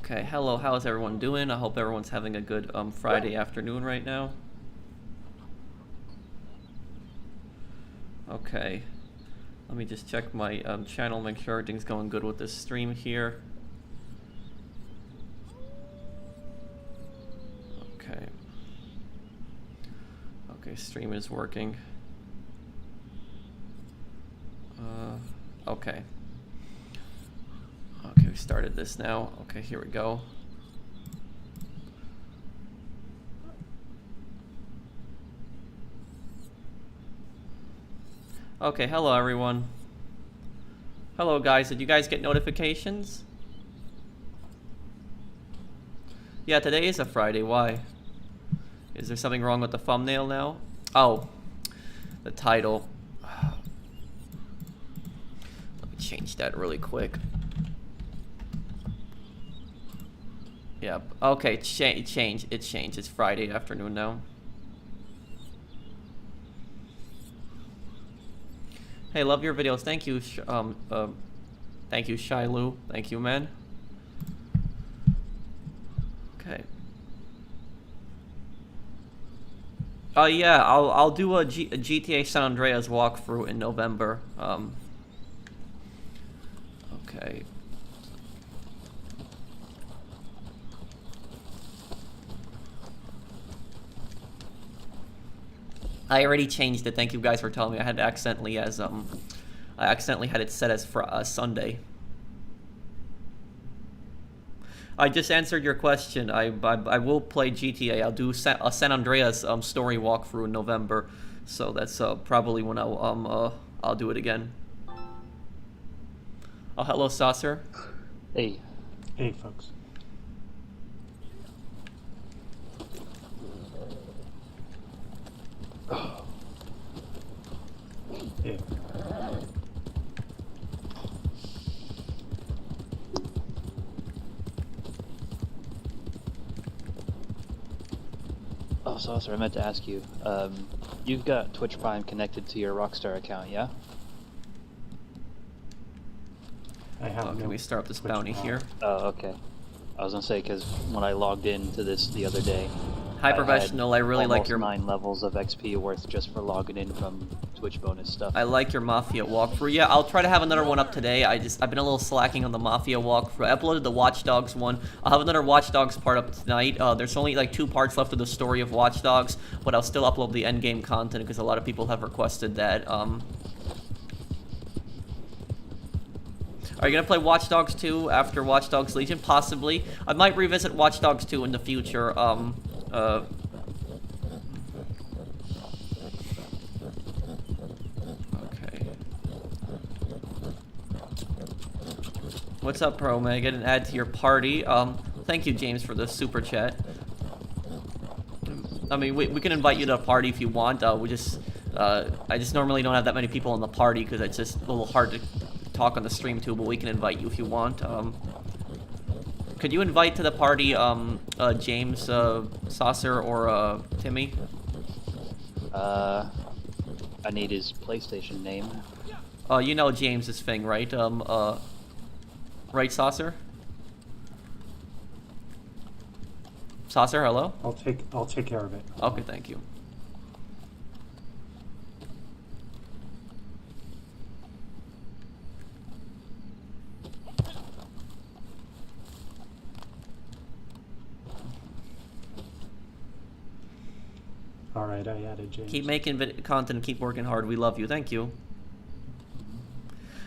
Okay, hello, how's everyone doing? I hope everyone's having a good Friday afternoon right now. Okay, let me just check my channel, make sure everything's going good with this stream here. Okay. Okay, stream is working. Okay. Okay, we started this now. Okay, here we go. Okay, hello everyone. Hello guys, did you guys get notifications? Yeah, today is a Friday, why? Is there something wrong with the thumbnail now? Oh, the title. Let me change that really quick. Yep, okay, it changed. It's Friday afternoon now. Hey, love your videos. Thank you, thank you, Shilu. Thank you, man. Okay. Yeah, I'll do a GTA San Andreas walkthrough in November. Okay. I already changed it. Thank you guys for telling me. I had it accidentally as I accidentally had it set as for Sunday. I just answered your question. I will play GTA. I'll do a San Andreas story walkthrough in November, so that's probably when I'll do it again. Oh, hello, Saucer. Hey. Hey, folks. Yeah. Oh, Saucer, I meant to ask you. You've got Twitch Prime connected to your Rockstar account, yeah? I have Can we start up this Twitch bounty Prime. here? Oh, okay. I was gonna say, because when I logged into this the other day, Hi, Professional. I really like your... 9 levels of XP worth just for logging in from Twitch bonus stuff. I like your Mafia walkthrough. Yeah, I'll try to have another one up today. I've been a little slacking on the Mafia walkthrough. I uploaded the Watch Dogs one. I'll have another Watch Dogs part up tonight. There's only like 2 parts left of the story of Watch Dogs, but I'll still upload the endgame content because a lot of people have requested that. Are you gonna play Watch Dogs 2 after Watch Dogs Legion? Possibly. I might revisit Watch Dogs 2 in the future. Okay. What's up, Pro Meg? Get an add to your party. Thank you, James, for the super chat. I mean, we can invite you to a party if you want. I just normally don't have that many people in the party because it's just a little hard to talk on the stream too, but we can invite you if you want. Could you invite to the party James, Saucer, or Timmy? I need his PlayStation name. You know James's thing, right? Right, Saucer? Saucer, hello? I'll take care of it. Okay, thank you. Alright, I added James. Keep making content, keep working hard. We love you. Thank you.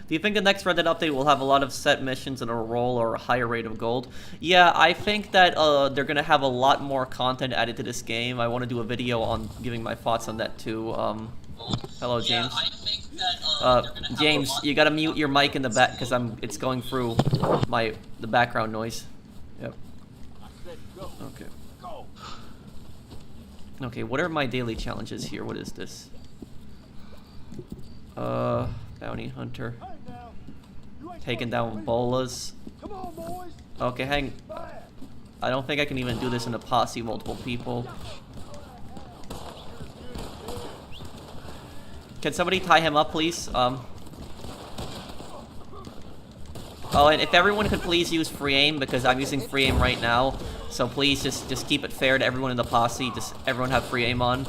Do you think the next Red Dead update will have a lot of set missions and a roll or a higher rate of gold? Yeah, I think that they're going to have a lot more content added to this game. I want to do a video on giving my thoughts on that too. Hello, James. Yeah, I think that, James, you got to mute your mic in the back because it's going through the background noise. Yep. Okay. Okay, what are my daily challenges here? What is this? Bounty hunter. Taking down bolas. Okay, hang. I don't think I can even do this in a posse, multiple people. Can somebody tie him up, please? Oh, and if everyone could please use free aim, because I'm using free aim right now. So please just keep it fair to everyone in the posse. Just everyone have free aim on.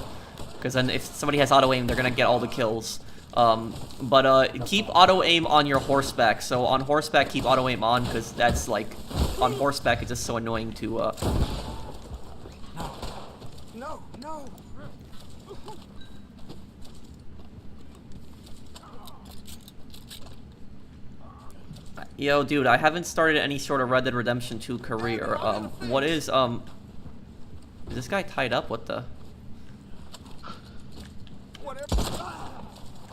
Because then if somebody has auto aim, they're gonna get all the kills. Keep auto aim on your horseback. So on horseback, keep auto aim on, because that's like, on horseback, it's just so annoying to, No. Yo, dude, I haven't started any sort of Red Dead Redemption 2 career. Is this guy tied up? What the?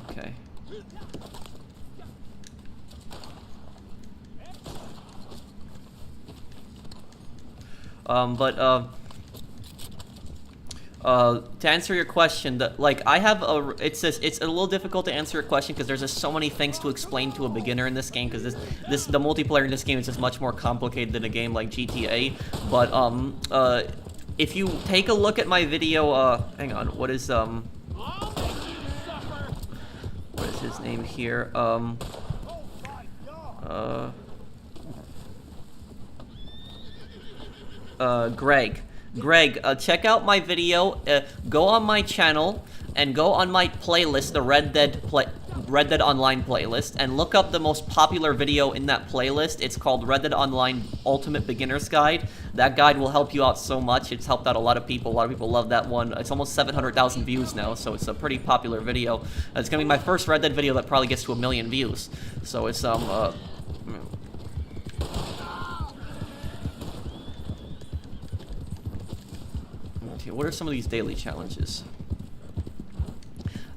Okay. To answer your question, I have a, it's a little difficult to answer your question because there's just so many things to explain to a beginner in this game, because the multiplayer in this game is just much more complicated than a game like GTA. But if you take a look at my video, hang on, what is his name here? Greg, check out my video, go on my channel, and go on my playlist, the Red Dead Online playlist, and look up the most popular video in that playlist. It's called Red Dead Online Ultimate Beginner's Guide. That guide will help you out so much. It's helped out a lot of people. A lot of people love that one. It's almost 700,000 views now, so it's a pretty popular video. It's gonna be my first Red Dead video that probably gets to 1 million views. So it's, what are some of these daily challenges?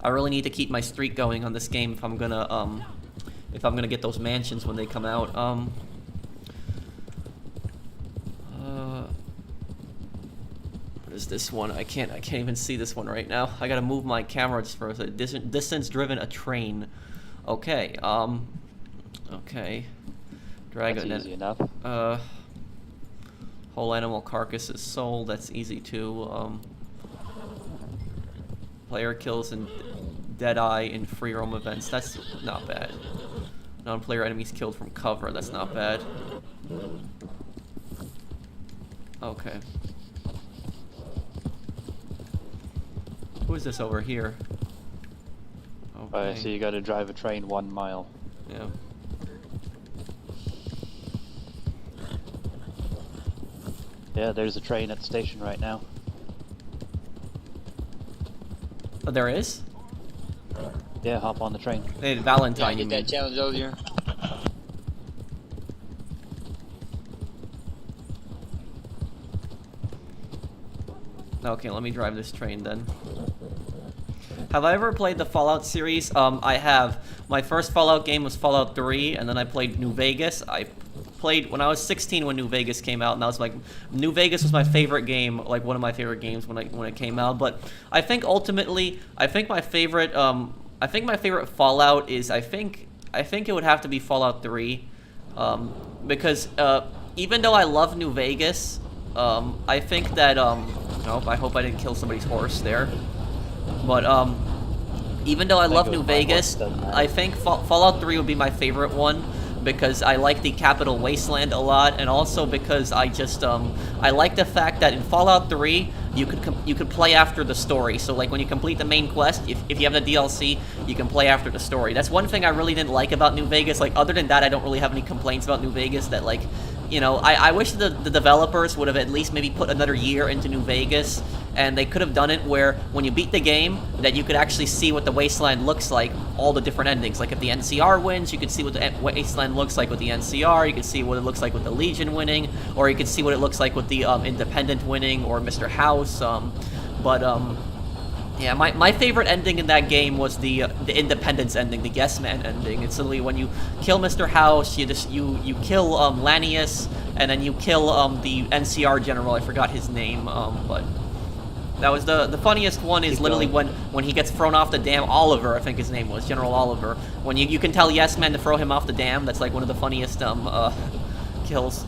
I really need to keep my streak going on this game if I'm gonna get those mansions when they come out. What is this one? I can't even see this one right now. I gotta move my camera just for a second. Distance driven a train. Okay. Okay. Dragon. That's easy enough. Whole animal carcass is sold. That's easy too. Player kills and Deadeye in free roam events. That's not bad. Non-player enemies killed from cover. That's not bad. Okay. Who is this over here? Okay. So you gotta drive a train 1 mile. Yeah. Yeah, there's a train at the station right now. Oh, there is? Yeah, hop on the train. Hey, Valentine, Yeah, you get mean. that challenge earlier. Okay, let me drive this train then. Have I ever played the Fallout series? I have. My first Fallout game was Fallout 3, and then I played New Vegas. I played when I was 16 when New Vegas came out, and that was like, New Vegas was my favorite game, like one of my favorite games when it came out. But I think ultimately, I think my favorite Fallout is, I think it would have to be Fallout 3, because even though I love New Vegas, I think that nope, I hope I didn't kill somebody's horse there. But even though I love New Vegas, I think Fallout 3 would be my favorite one, because I like the Capital Wasteland a lot, and also because I just I like the fact that in Fallout 3 you could play after the story. So like when you complete the main quest, if you have the DLC, you can play after the story. That's one thing I really didn't like about New Vegas. Like other than that, I don't really have any complaints about New Vegas. That like, you know, I wish the developers would have at least maybe put another year into New Vegas, and they could have done it where when you beat the game, that you could actually see what the Wasteland looks like, all the different endings. Like if the NCR wins, you could see what the Wasteland looks like with the NCR, you could see what it looks like with the Legion winning, or you could see what it looks like with the Independent winning, or Mr. House. Yeah, my favorite ending in that game was the Independence ending, the Yes Man ending. It's literally when you kill Mr. House, you kill Lanius, and then you kill the NCR general. I forgot his name, but that was the funniest one. Is literally when he gets thrown off the dam. Oliver, I think his name was, General Oliver. When you can tell Yes Man to throw him off the dam. That's like one of the funniest kills.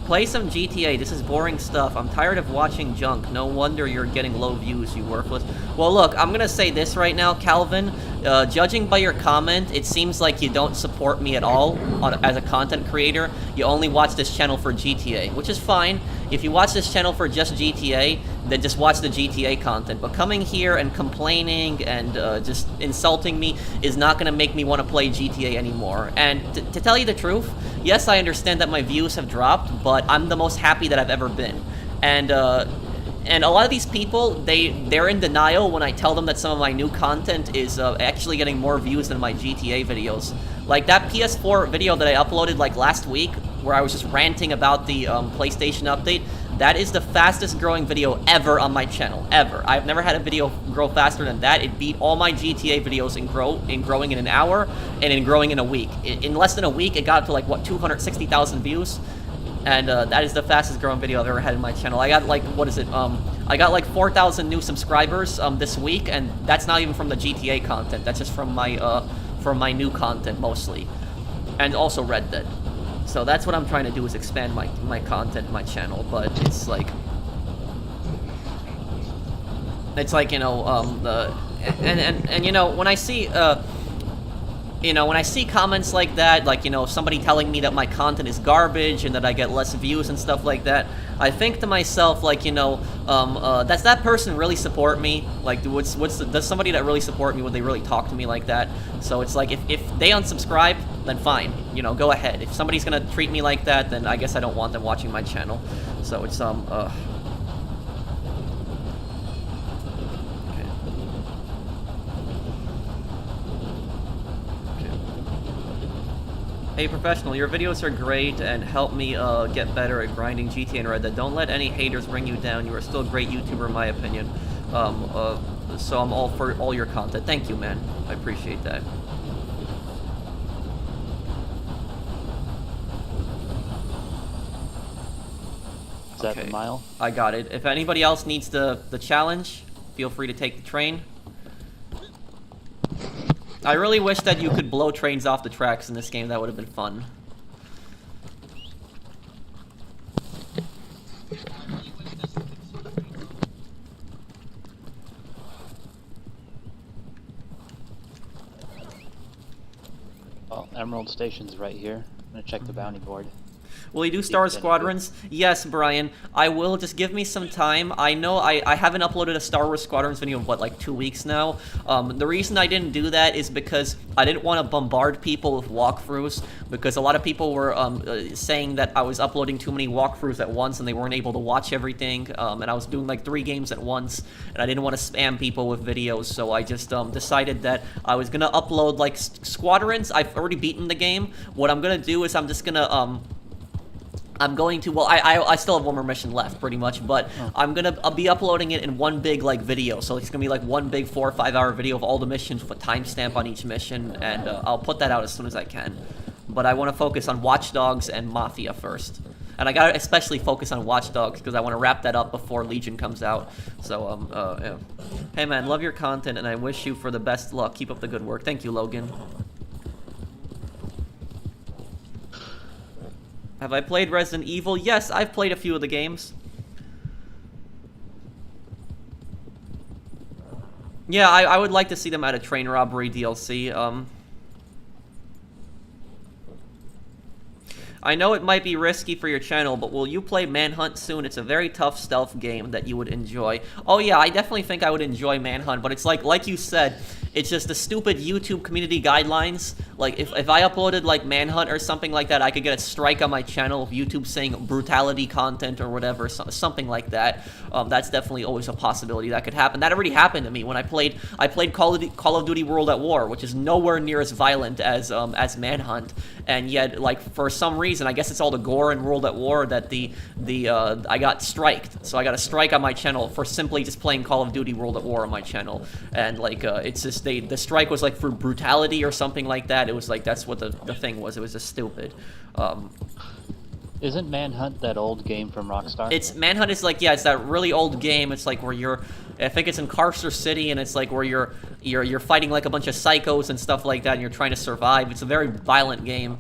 Play some GTA. This is boring stuff. I'm tired of watching junk. No wonder you're getting low views, you worthless. Well, look, I'm gonna say this right now, Calvin. Judging by your comment, it seems like you don't support me at all as a content creator. You only watch this channel for GTA, which is fine. If you watch this channel for just GTA, then just watch the GTA content. But coming here and complaining and just insulting me is not going to make me want to play GTA anymore. And to tell you the truth, yes, I understand that my views have dropped, but I'm the most happy that I've ever been. And a lot of these people, they're in denial when I tell them that some of my new content is actually getting more views than my GTA videos. Like that PS4 video that I uploaded like last week, where I was just ranting about the PlayStation update, that is the fastest growing video ever on my channel, ever. I've never had a video grow faster than that. It beat all my GTA videos in growing in an hour and in growing in a week. In less than a week, it got up to like, what, 260,000 views? And that is the fastest growing video I've ever had in my channel. I got like, what is it, I got like 4,000 new subscribers this week, and that's not even from the GTA content. That's just from my new content, mostly. And also Red Dead. So that's what I'm trying to do, is expand my content, my channel, but it's like, you know, and you know, when I see, you know, when I see comments like that, like, you know, somebody telling me that my content is garbage and that I get less views and stuff like that, I think to myself, like, you know, does that person really support me? Like, does somebody that really support me, would they really talk to me like that? So it's like, if they unsubscribe, then fine, you know, go ahead. If somebody's gonna treat me like that, then I guess I don't want them watching my channel. So it's, Hey Professional, your videos are great and help me get better at grinding GTA and Red Dead. Don't let any haters bring you down. You are still a great YouTuber in my opinion. So I'm all for all your content. Thank you, man. I appreciate that. Is that the mile? I got it. If anybody else needs the challenge, feel free to take the train. I really wish that you could blow trains off the tracks in this game. That would have been fun. Well, Emerald Station's right here. I'm gonna check the bounty board. Will you do Star Wars Squadrons? Yes, Brian. I will. Just give me some time. I know I haven't uploaded a Star Wars Squadrons video in, what, like 2 weeks now? The reason I didn't do that is because I didn't want to bombard people with walkthroughs, because a lot of people were saying that I was uploading too many walkthroughs at once and they weren't able to watch everything, and I was doing like 3 games at once, and I didn't want to spam people with videos, so I just decided that I was going to upload like Squadrons. I've already beaten the game. What I'm going to do is I'm just going to... well, I still have one more mission left, pretty much, but I'll be uploading it in one big, like, video, so it's gonna be, like, one big 4 or 5 hour video of all the missions with a timestamp on each mission, and I'll put that out as soon as I can. But I want to focus on Watch Dogs and Mafia first. And I gotta especially focus on Watch Dogs, because I want to wrap that up before Legion comes out, so, yeah. Hey, man, love your content, and I wish you for the best luck. Keep up the good work. Thank you, Logan. Have I played Resident Evil? Yes, I've played a few of the games. Yeah, I would like to see them add a train robbery DLC. I know it might be risky for your channel, but will you play Manhunt soon? It's a very tough stealth game that you would enjoy. Oh yeah, I definitely think I would enjoy Manhunt, but it's like you said, it's just the stupid YouTube community guidelines. Like, if I uploaded, like, Manhunt or something like that, I could get a strike on my channel of YouTube saying brutality content or whatever, something like that. That's definitely always a possibility that could happen. That already happened to me when I played Call of Duty World at War, which is nowhere near as violent as Manhunt. And yet, like, for some reason, I guess it's all the gore in World at War, that I got striked. So I got a strike on my channel for simply just playing Call of Duty World at War on my channel. And, like, it's just, the strike was, like, for brutality or something like that. It was, like, that's what the thing was. It was just stupid. Isn't Manhunt that old game from Rockstar? Manhunt is, like, yeah, it's that really old game. It's, like, where you're... I think it's in Carcano City, and it's like where you're fighting like a bunch of psychos and stuff like that, and you're trying to survive. It's a very violent game.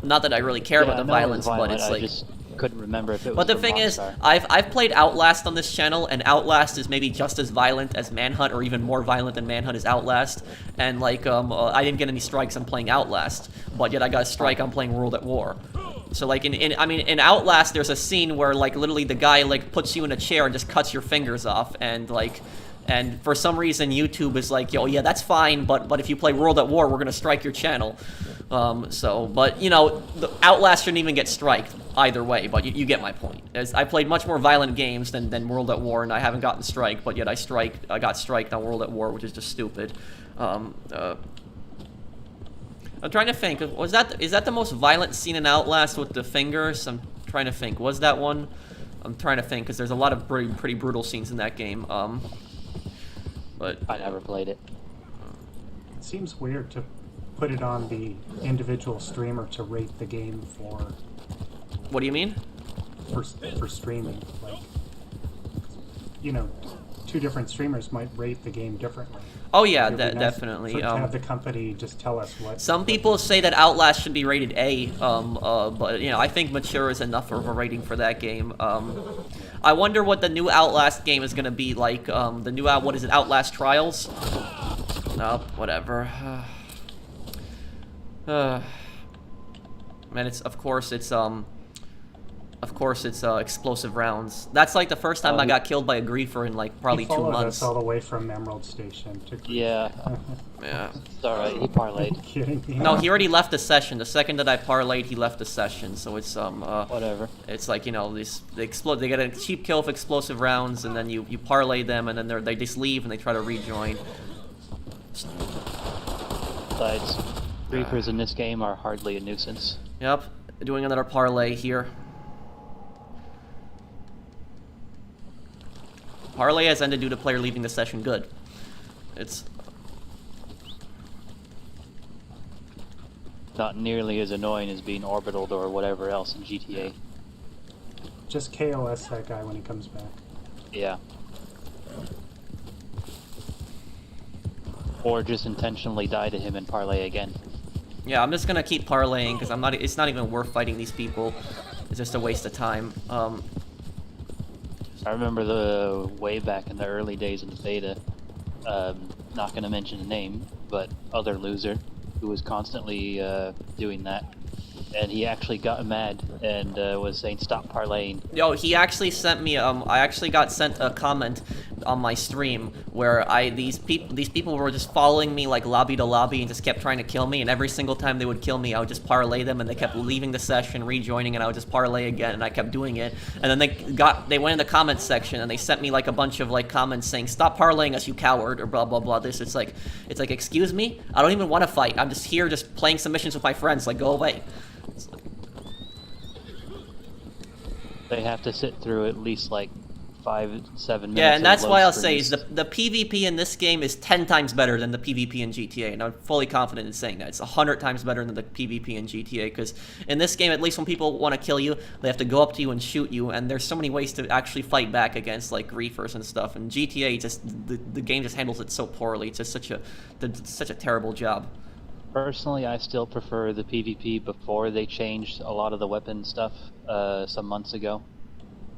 Not that I really care about the violence, but it's like... couldn't remember if it was. But the from thing is, Rockstar. I've played Outlast on this channel, and Outlast is maybe just as violent as Manhunt, or even more violent than Manhunt is Outlast. And like, I didn't get any strikes on playing Outlast, but yet I got a strike on playing World at War. So like in Outlast, there's a scene where like literally the guy like puts you in a chair and just cuts your fingers off, and like. And for some reason, YouTube is like, yo, yeah, that's fine, but if you play World at War, we're gonna strike your channel. But you know, the Outlast shouldn't even get striked either way. But you get my point. As I played much more violent games than World at War, and I haven't gotten strike, but yet I got striked on World at War, which is just stupid. I'm trying to think. Is that the most violent scene in Outlast with the fingers? I'm trying to think. Was that one? I'm trying to think because there's a lot of pretty brutal scenes in that game. But I never played it. It seems weird to put it on the individual streamer to rate the game for what do you mean? For streaming. Like, you know, two different streamers might rate the game differently. Oh yeah, It would be nice definitely. to have the company just tell us what. Some people say that Outlast should be rated A, but you know, I think mature is enough of a rating for that game. I wonder what the new Outlast game is gonna be like. The new what is it? Outlast Trials? Nope, whatever. Man, it's of course it's explosive rounds. That's like the first time I got killed by a griefer in like probably 2 followed months. us all the way from Emerald Station to. Yeah. Yeah. It's alright, he parlayed. Kidding me? No, he already left the session. The second that I parlayed, he left the session. So it's Whatever. It's like, you know, they explode. They get a cheap kill with explosive rounds, and then you parlay them, and then they just leave and they try to rejoin. Besides, Reapers in this game are hardly a nuisance. Yep, doing another parlay here. Parlay has ended due to player leaving the session. Good. It's Not nearly as annoying as being orbitaled or whatever else in GTA. Just KOS that guy when he comes back. Yeah. Or just intentionally die to him and parlay again. yeah. I'm just gonna keep parlaying because I'm not. It's not even worth fighting these people. It's just a waste of time. I remember the way back in the early days of the beta, not going to mention a name, but other loser who was constantly doing that, and he actually got mad and was saying stop parlaying. Yo, he actually sent me. I actually got sent a comment on my stream where these people were just following me like lobby to lobby and just kept trying to kill me. And every single time they would kill me, I would just parlay them, and they kept leaving the session, rejoining, and I would just parlay again, and I kept doing it. And then they went in the comments section and they sent me like a bunch of like comments saying stop parlaying us, you coward, or blah blah blah. It's like excuse me, I don't even want to fight. I'm just here just playing some missions with my friends. Like, go away. They have to sit through at least like 5-7 minutes. Yeah, and that's of why load I'll say is screens. the PvP in this game is 10 times better than the PvP in GTA, and I'm fully confident in saying that. It's 100 times better than the PvP in GTA, because in this game, at least when people want to kill you, they have to go up to you and shoot you, and there's so many ways to actually fight back against, like, griefers and stuff, and GTA, the game just handles it so poorly. It's just such a terrible job. Personally, I still prefer the PvP before they changed a lot of the weapon stuff some months ago.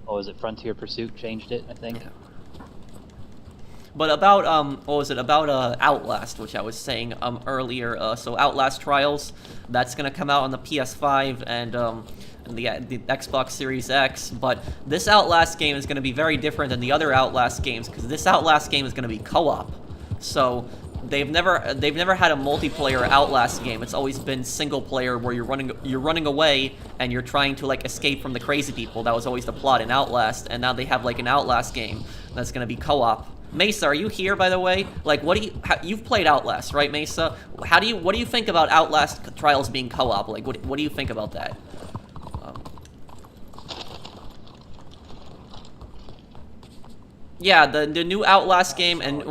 What was it? Frontier Pursuit changed it, I think. Yeah. But about what was it about Outlast, which I was saying earlier. So Outlast Trials, that's gonna come out on the PS5 and the Xbox Series X. But this Outlast game is gonna be very different than the other Outlast games because this Outlast game is gonna be co-op. So they've never had a multiplayer Outlast game. It's always been single player where you're running away and you're trying to like escape from the crazy people. That was always the plot in Outlast, and now they have like an Outlast game that's gonna be co-op. Mesa, are you here by the way? Like, you've played Outlast, right, Mesa? What do you think about Outlast Trials being co-op? Like, what do you think about that? Yeah, the new Outlast game, and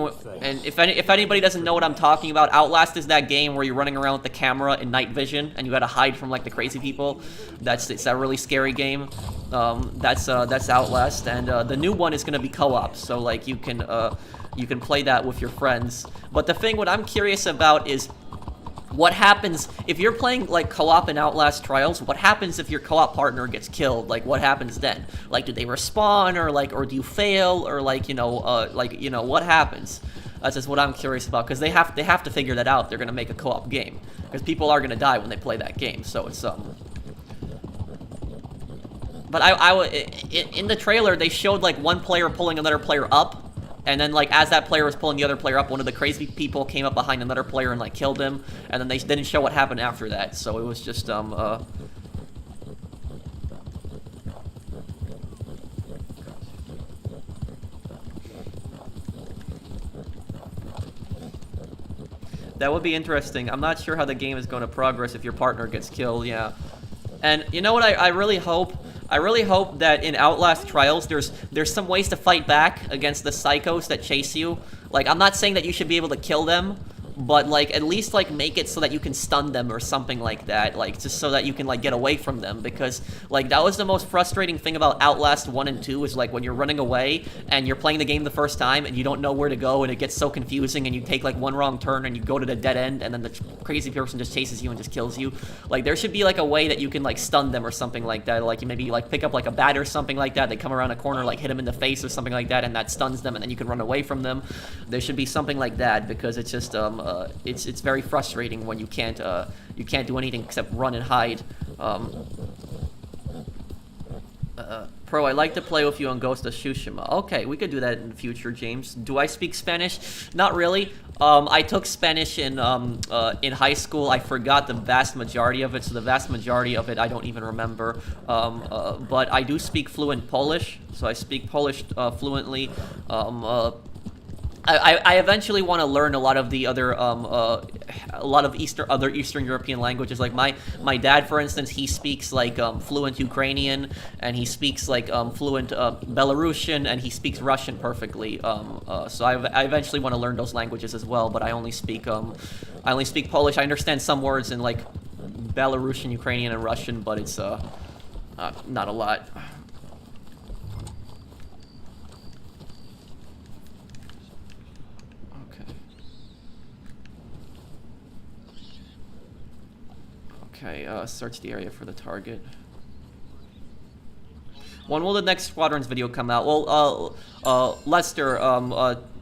if anybody doesn't know what I'm talking about, Outlast is that game where you're running around with the camera in night vision and you gotta hide from like the crazy people. It's a really scary game. That's Outlast, and the new one is gonna be co-op, so like you can play that with your friends. But the thing, what I'm curious about is, what happens if you're playing like co-op in Outlast Trials? What happens if your co-op partner gets killed? Like, what happens then? Like, do they respawn, or do you fail, or what happens? That's just what I'm curious about, because they have to figure that out. They're gonna make a co-op game, because people are gonna die when they play that game. So it's But in the trailer they showed like one player pulling another player up. And then, like, as that player was pulling the other player up, one of the crazy people came up behind another player and, like, killed him. And then they didn't show what happened after that. So it was just, That would be interesting. I'm not sure how the game is going to progress if your partner gets killed, yeah. And you know what I really hope? I really hope that in Outlast Trials there's some ways to fight back against the psychos that chase you. Like, I'm not saying that you should be able to kill them, but like at least like make it so that you can stun them or something like that, like just so that you can like get away from them, because like that was the most frustrating thing about Outlast 1 and 2 is like when you're running away and you're playing the game the first time and you don't know where to go and it gets so confusing and you take like one wrong turn and you go to the dead end and then the crazy person just chases you and just kills you. Like there should be like a way that you can like stun them or something like that, like you maybe like pick up like a bat or something like that, they come around a corner, like hit them in the face or something like that, and that stuns them and then you can run away from them. There should be something like that, because it's just it's very frustrating when you can't do anything except run and hide. Pro, I like to play with you on Ghost of Tsushima. Okay, we could do that in the future, James. Do I speak Spanish? Not really. I took Spanish in high school. I forgot the vast majority of it, so the vast majority of it I don't even remember. But I do speak fluent Polish, so I speak Polish fluently. I eventually want to learn a lot of the other other Eastern European languages. Like my dad, for instance, he speaks like fluent Ukrainian, and he speaks like fluent Belarusian, and he speaks Russian perfectly. So I eventually want to learn those languages as well. But I only speak Polish. I understand some words in like Belarusian, Ukrainian, and Russian, but it's not a lot. Okay, search the area for the target. When will the next Squadrons video come out? Well, Lester,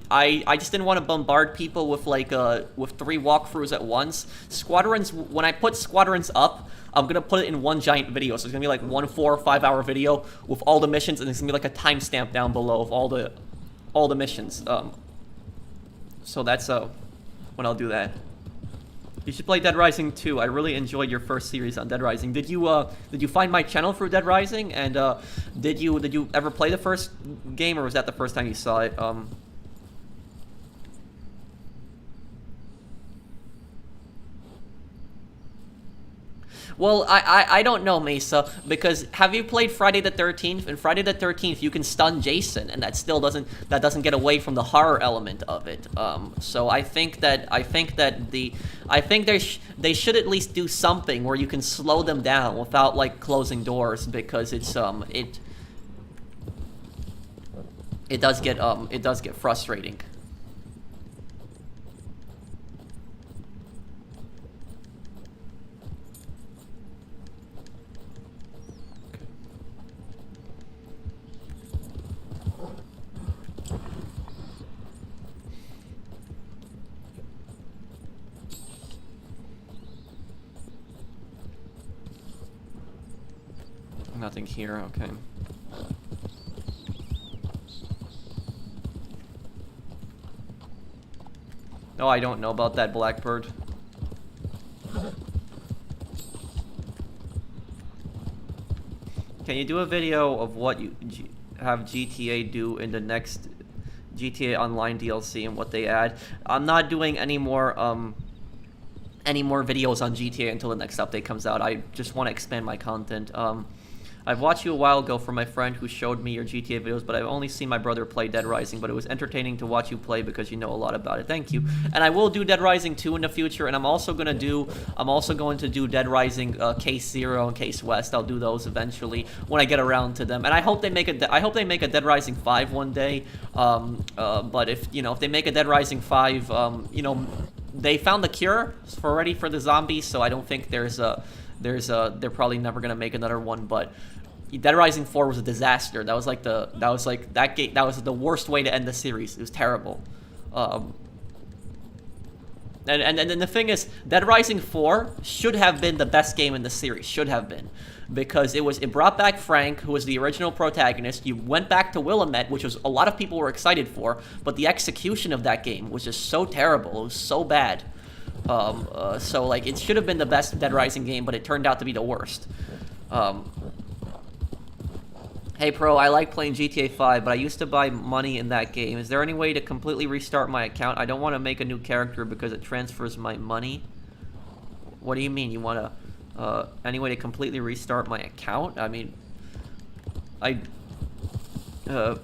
I just didn't want to bombard people with like with 3 walkthroughs at once. Squadrons, when I put Squadrons up, I'm gonna put it in one giant video. So it's gonna be like 1 4 or 5 hour video with all the missions, and it's gonna be like a timestamp down below of all the missions. So that's when I'll do that. You should play Dead Rising 2. I really enjoyed your first series on Dead Rising. Did you find my channel through Dead Rising? And did you ever play the first game, or was that the first time you saw it? Well, I don't know, Mesa, because have you played Friday the 13th? In Friday the 13th, you can stun Jason, and that still doesn't get away from the horror element of it. So I think they should at least do something where you can slow them down without like closing doors, because it does get frustrating. Nothing here, okay. No, I don't know about that Blackbird. Can you do a video of what you have GTA do in the next GTA Online DLC and what they add? I'm not doing any more videos on GTA until the next update comes out. I just want to expand my content. I've watched you a while ago for my friend who showed me your GTA videos, but I've only seen my brother play Dead Rising, but it was entertaining to watch you play because you know a lot about it. Thank you. And I will do Dead Rising 2 in the future, and I'm also going to do Dead Rising Case Zero and Case West. I'll do those eventually when I get around to them. And I hope they make a Dead Rising 5 one day. But if they make a Dead Rising 5, they found the cure already for the zombies, so I don't think they're probably never gonna make another one. But Dead Rising 4 was a disaster. That was like that was the worst way to end the series. It was terrible. And then the thing is, Dead Rising 4 should have been the best game in the series. Should have been. Because it brought back Frank, who was the original protagonist. You went back to Willamette, which was a lot of people were excited for, but the execution of that game was just so terrible. It was so bad. So like it should have been the best Dead Rising game, but it turned out to be the worst. Hey Pro, I like playing GTA 5, but I used to buy money in that game. Is there any way to completely restart my account? I don't want to make a new character because it transfers my money. What do you mean? You want to, any way to completely restart my account? I mean, the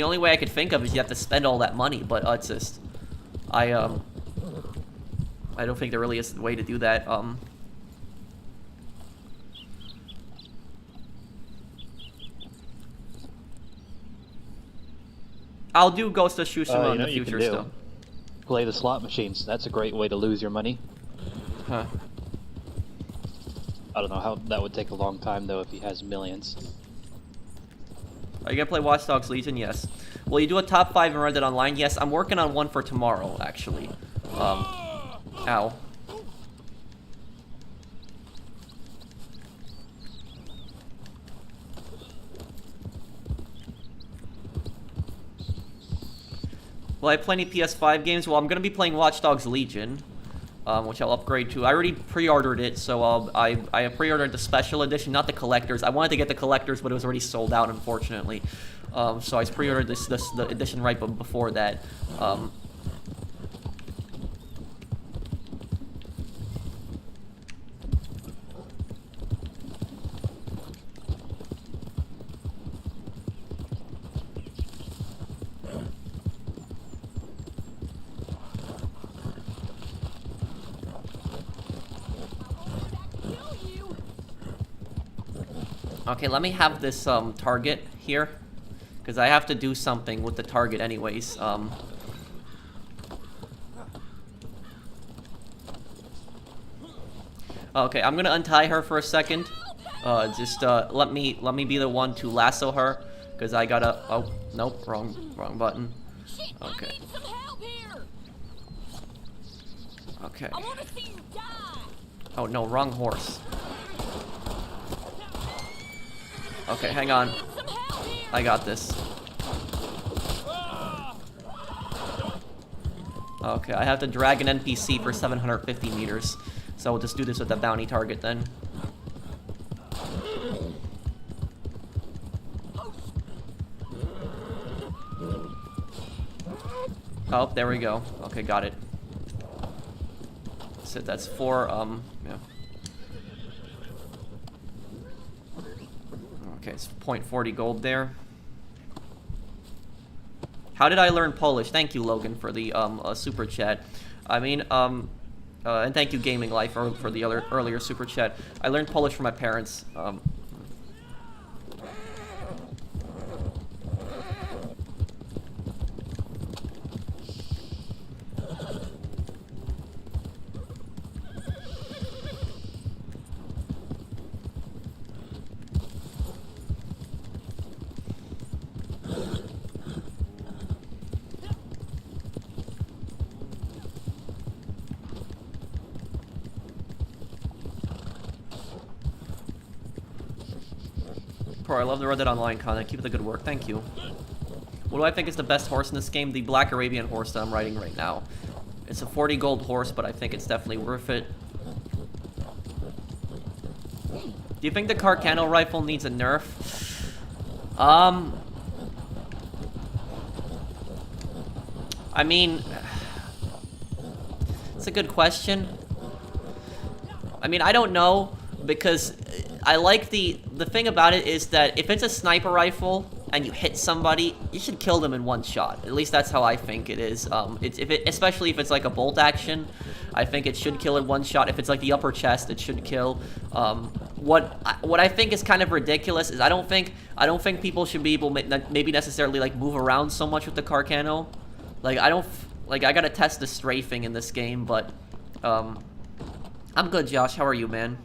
only way I could think of is you have to spend all that money, but it's just, I don't think there really is a way to do that. I'll do Ghost of Tsushima in the future still. Play the slot machines. That's a great way to lose your money. Huh. I don't know how that would take a long time though if he has millions. Are you gonna play Watch Dogs Legion? Yes. Will you do a top 5 in Red Dead Online? Yes, I'm working on one for tomorrow, actually. Ow. Will I play any PS5 games? Well, I'm gonna be playing Watch Dogs Legion, which I'll upgrade to. I already pre-ordered it, so I pre-ordered the special edition, not the collectors. I wanted to get the collectors, but it was already sold out, unfortunately. So I pre-ordered the edition right before that. Okay, let me have this target here, because I have to do something with the target anyways. Okay, I'm gonna untie her for a second. Just let me be the one to lasso her, because I gotta. Oh nope, wrong button. Okay. Okay. Oh no, wrong horse. Okay, hang on. I got this. Okay, I have to drag an NPC for 750 meters. So we'll just do this with the bounty target then. Oh, there we go. Okay, got it. So that's 4, yeah. Okay, it's 0.40 gold there. How did I learn Polish? Thank you, Logan, for the super chat. I mean, and thank you, Gaming Life, for the earlier super chat. I learned Polish from my parents. I love the Red Dead Online content. Keep up the good work. Thank you. What do I think is the best horse in this game? The Black Arabian horse that I'm riding right now. It's a 40 gold horse, but I think it's definitely worth it. Do you think the Carcano rifle needs a nerf? I mean, it's a good question. I mean, I don't know, because I like the thing about it is that if it's a sniper rifle and you hit somebody, you should kill them in one shot. At least that's how I think it is. Especially if it's like a bolt action, I think it should kill in one shot. If it's like the upper chest, it should kill. What I think is kind of ridiculous is I don't think people should be able maybe necessarily like move around so much with the Carcano. Like I don't like, I gotta test the strafing in this game, but, I'm good, Josh. How are you, man?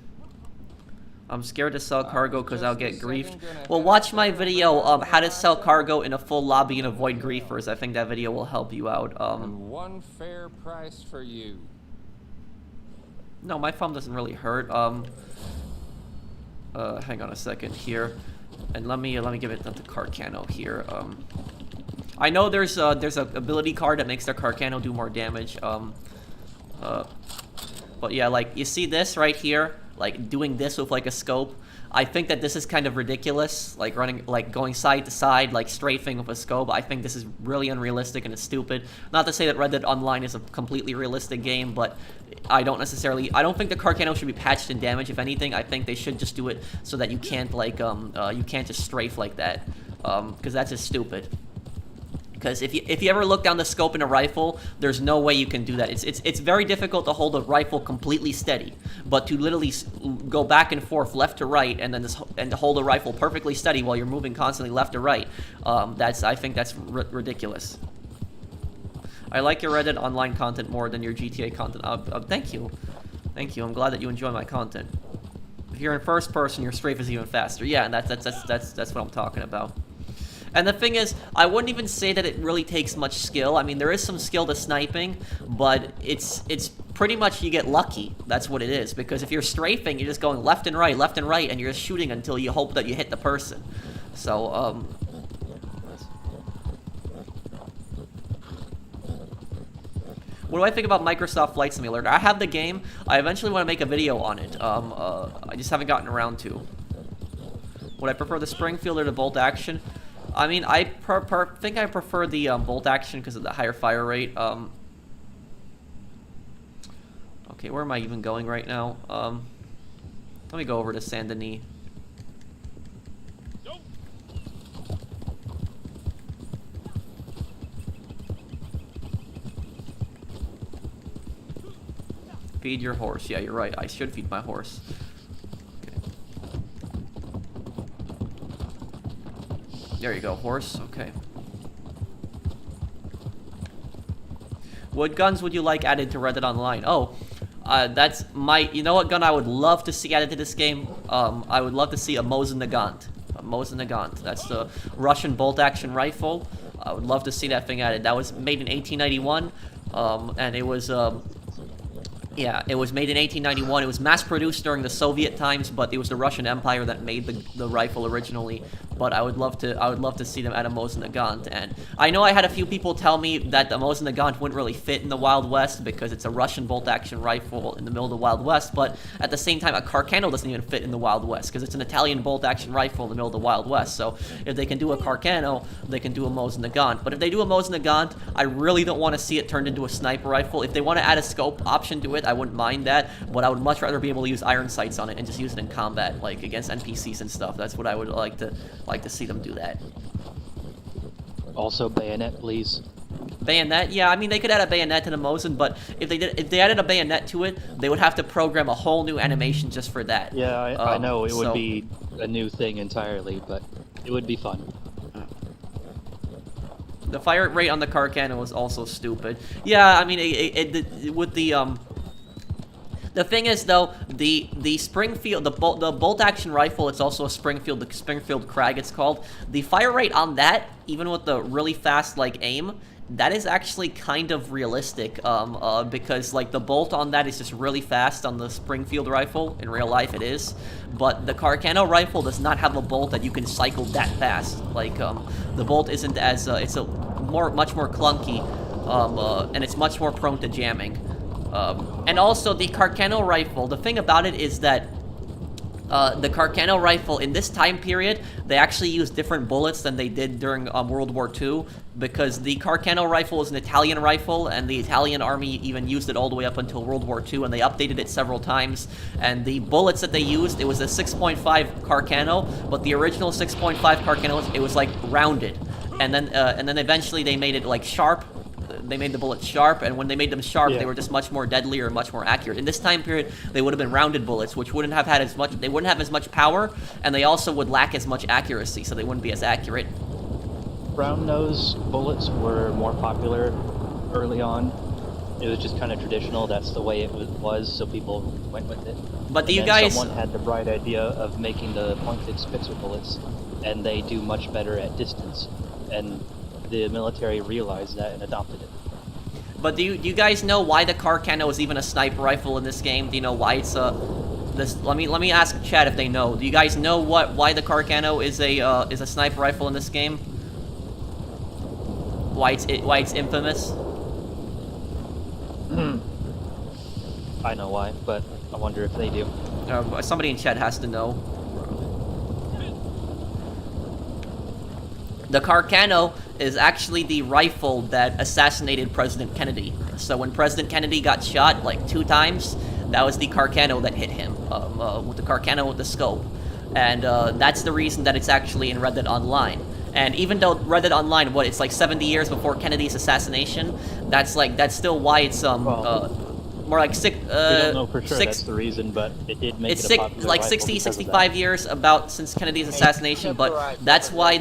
I'm scared to sell cargo because I'll get griefed. Well, watch my video, how to sell cargo in a full lobby and avoid griefers. I think that video will help you out. And one fair price for you. No, my thumb doesn't really hurt. Hang on a second here. And let me give it to Carcano here. I know there's a ability card that makes their Carcano do more damage. But yeah, like, you see this right here? Like, doing this with, like, a scope. I think that this is kind of ridiculous. Like, going side to side, like, strafing with a scope. I think this is really unrealistic and it's stupid. Not to say that Red Dead Online is a completely realistic game, but I don't think the Carcano should be patched in damage. If anything, I think they should just do it so that you can't, like, you can't just strafe like that. Because that's just stupid. Because if you ever look down the scope in a rifle, there's no way you can do that. It's very difficult to hold a rifle completely steady, but to literally go back and forth, left to right, and then to hold a rifle perfectly steady while you're moving constantly left to right, I think that's ridiculous. I like your Reddit online content more than your GTA content. Thank you, thank you. I'm glad that you enjoy my content. If you're in first person, your strafe is even faster. Yeah, and that's what I'm talking about. And the thing is, I wouldn't even say that it really takes much skill. I mean, there is some skill to sniping, but it's pretty much you get lucky. That's what it is. Because if you're strafing, you're just going left and right, and you're just shooting until you hope that you hit the person. So, what do I think about Microsoft Flight Simulator? I have the game. I eventually want to make a video on it. I just haven't gotten around to. Would I prefer the Springfield or the bolt action? I mean, I think I prefer the bolt action because of the higher fire rate. Okay, where am I even going right now? Let me go over to Saint Denis. Feed your horse. Yeah, you're right. I should feed my horse. There you go, horse. Okay. What guns would you like added to Red Dead Online? Oh, that's my... You know what gun I would love to see added to this game? I would love to see a Mosin Nagant. A Mosin Nagant. That's the Russian bolt-action rifle. I would love to see that thing added. That was made in 1891, and it was... Yeah, it was made in 1891. It was mass-produced during the Soviet times, but it was the Russian Empire that made the rifle originally. But I would love to see them add a Mosin Nagant. And I know I had a few people tell me that the Mosin Nagant wouldn't really fit in the Wild West because it's a Russian bolt-action rifle in the middle of the Wild West. But at the same time, a Carcano doesn't even fit in the Wild West because it's an Italian bolt-action rifle in the middle of the Wild West. So if they can do a Carcano, they can do a Mosin Nagant. But if they do a Mosin Nagant, I really don't want to see it turned into a sniper rifle. If they want to add a scope option to it, I wouldn't mind that, but I would much rather be able to use iron sights on it and just use it in combat, like against NPCs and stuff. That's what I would like to see them do that. Also, bayonet, please. Bayonet, yeah. I mean, they could add a bayonet to the Mosin, but if they added a bayonet to it, they would have to program a whole new animation just for that. Yeah, I know it would be a new thing entirely, but it would be fun. The fire rate on the Carcano was also stupid. Yeah, I mean, with the thing is, though, the Springfield, the bolt-action rifle, it's also a the Springfield Krag, it's called. The fire rate on that, even with the really fast, like, aim, that is actually kind of realistic, because, like, the bolt on that is just really fast on the Springfield rifle. In real life, it is. But the Carcano rifle does not have a bolt that you can cycle that fast. Like, the bolt isn't as, it's much more clunky, and it's much more prone to jamming. And also, the Carcano rifle, the thing about it is that the Carcano rifle, in this time period, they actually used different bullets than they did during World War II, because the Carcano rifle is an Italian rifle, and the Italian army even used it all the way up until World War II, and they updated it several times. And the bullets that they used, it was a 6.5 Carcano, but the original 6.5 Carcano, it was like rounded. And then eventually they made it like sharp. They made the bullets sharp, and when they made them sharp, they were just much more deadlier and much more accurate. In this time period, they would have been rounded bullets, which wouldn't have had as much. They wouldn't have as much power, and they also would lack as much accuracy, so they wouldn't be as accurate. Round nose bullets were more popular early on. It was just kind of traditional. That's the way it was, so people went with it. But do And you then guys? Someone had the bright idea of making the pointed Spitzer bullets, and they do much better at distance. And the military realized that and adopted it. But do you guys know why the Carcano is even a sniper rifle in this game? Do you know why it's this? Let me ask chat if they know. Do you guys know why the Carcano is a sniper rifle in this game? Why it's infamous? I know why, but I wonder if they do. Somebody in chat has to know. The Carcano is actually the rifle that assassinated President Kennedy. So when President Kennedy got shot like 2 times, that was the Carcano that hit him, with the Carcano with the scope. And that's the reason that it's actually in Red Dead Online. And even though Red Dead Online, it's like 70 years before Kennedy's assassination, that's still why it's more like six. We don't know for sure that's the reason, but it did make it a popular like rifle 60, because of 65 years since Kennedy's assassination. But that's why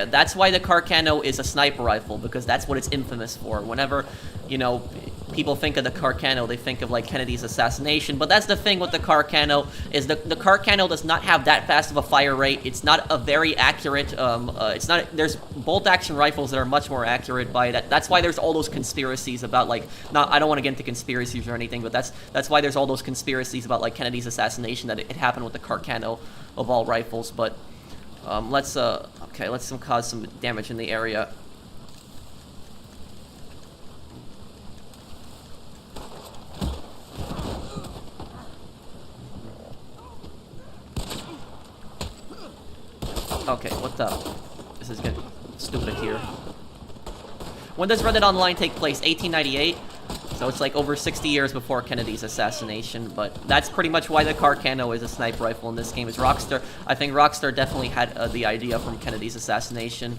that's why the Carcano is a sniper rifle, because that's what it's infamous for. Whenever, people think of the Carcano, they think of like Kennedy's assassination. But that's the thing with the Carcano, is the Carcano does not have that fast of a fire rate. It's not a very accurate. It's not. There's bolt action rifles that are much more accurate by that. That's why there's all those conspiracies about like. Not. I don't want to get into conspiracies or anything, but that's why there's all those conspiracies about like Kennedy's assassination, that it happened with the Carcano of all rifles. But let's cause some damage in the area. Okay, what the? This is getting stupid here. When does Red Dead Online take place? 1898? So it's like over 60 years before Kennedy's assassination, but that's pretty much why the Carcano is a sniper rifle in this game. Is Rockstar? I think Rockstar definitely had the idea from Kennedy's assassination.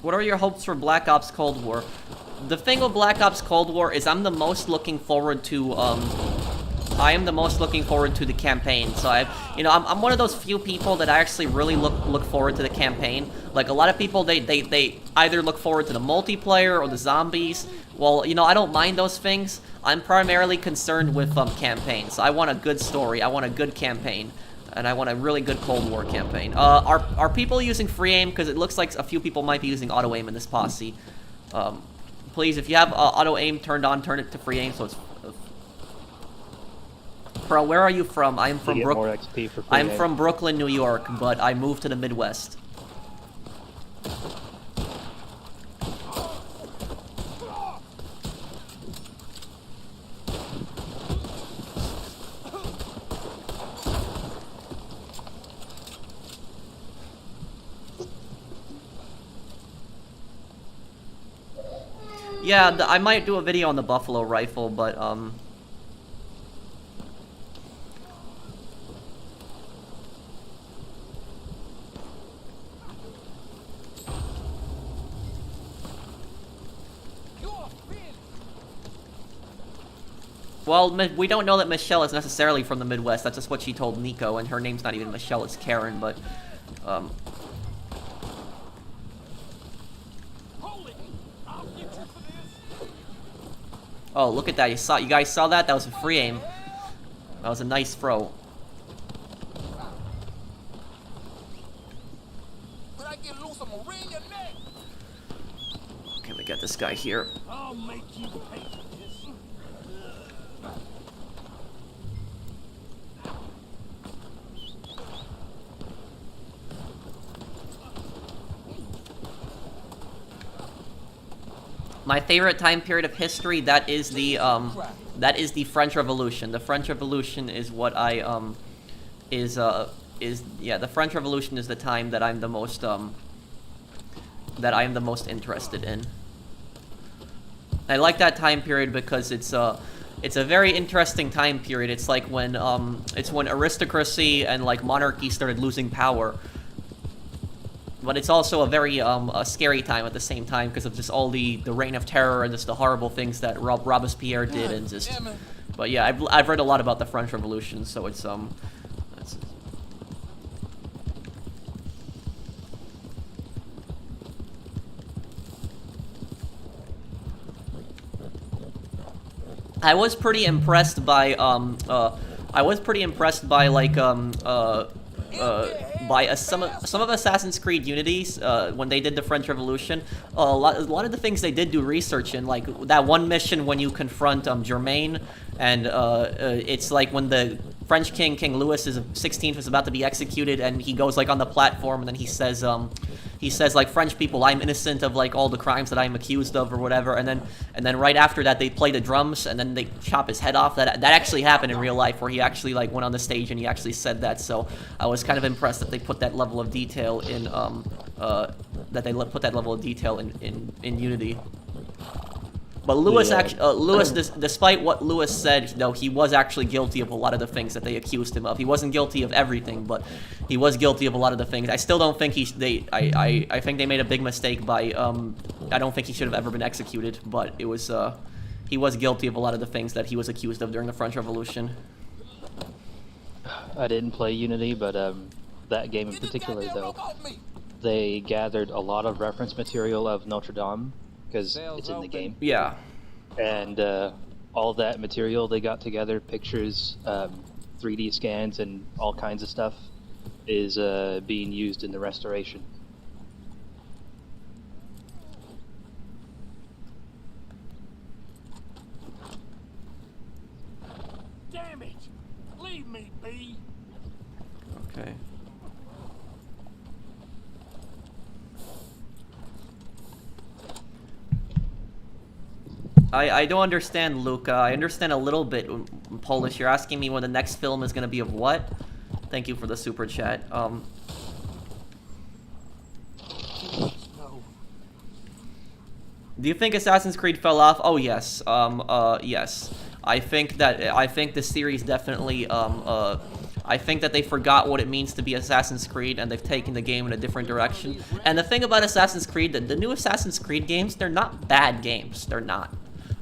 What are your hopes for Black Ops Cold War? The thing with Black Ops Cold War is I'm the most looking forward to the campaign. So I'm one of those few people that I actually really look forward to the campaign. Like a lot of people, they either look forward to the multiplayer or the zombies. Well, I don't mind those things. I'm primarily concerned with campaigns. So I want a good story. I want a good campaign. And I want a really good Cold War campaign. Are people using free aim? Because it looks like a few people might be using auto aim in this posse. Please, if you have auto aim turned on, turn it to free aim so it's. Bro, where are you from? I'm from Brooklyn. I'm from Brooklyn, New York, but I moved to the Midwest. Yeah, I might do a video on the Buffalo rifle, but well, we don't know that Michelle is necessarily from the Midwest. That's just what she told Nico, and her name's not even Michelle, it's Karen, but oh, look at that. You guys saw that? That was a free aim. That was a nice throw. Okay, we got this guy here. I'll make you pay for this. My favorite time period of history, that is the French Revolution. The French Revolution is what the French Revolution is the time that I'm the most interested in. I like that time period because it's a very interesting time period. It's like when aristocracy and like monarchy started losing power. But it's also a very a scary time at the same time because of just all the reign of terror and just the horrible things that Robespierre did and just. But yeah, I've read a lot about the French Revolution, so it's I was pretty impressed by like some of Assassin's Creed Unity's when they did the French Revolution. A lot of the things they did do research in, like that one mission when you confront Germain, and it's like when the French King Louis XVI is about to be executed, and he goes like on the platform, and then he says like, French people, I'm innocent of like all the crimes that I'm accused of or whatever, and then right after that they play the drums and then they chop his head off. That actually happened in real life, where he actually like went on the stage and he actually said that. So I was kind of impressed that they put that level of detail in in Unity. But Louis despite what Louis said, though, he was actually guilty of a lot of the things that they accused him of. He wasn't guilty of everything, but he was guilty of a lot of the things. I still don't think I think they made a big mistake by, I don't think he should have ever been executed, but it was, he was guilty of a lot of the things that he was accused of during the French Revolution. I didn't play Unity, but that game in particular, though, they gathered a lot of reference material of Notre Dame, because it's in the game. Yeah. And all that material they got together, pictures, 3D scans, and all kinds of stuff, is being used in the restoration. Damn it! Leave me be. Okay. I don't understand, Luca. I understand a little bit in Polish. You're asking me when the next film is going to be of what? Thank you for the super chat. No. Do you think Assassin's Creed fell off? Oh, yes. Yes. I think the series definitely, I think that they forgot what it means to be Assassin's Creed, and they've taken the game in a different direction. And the thing about Assassin's Creed, the new Assassin's Creed games, they're not bad games. They're not.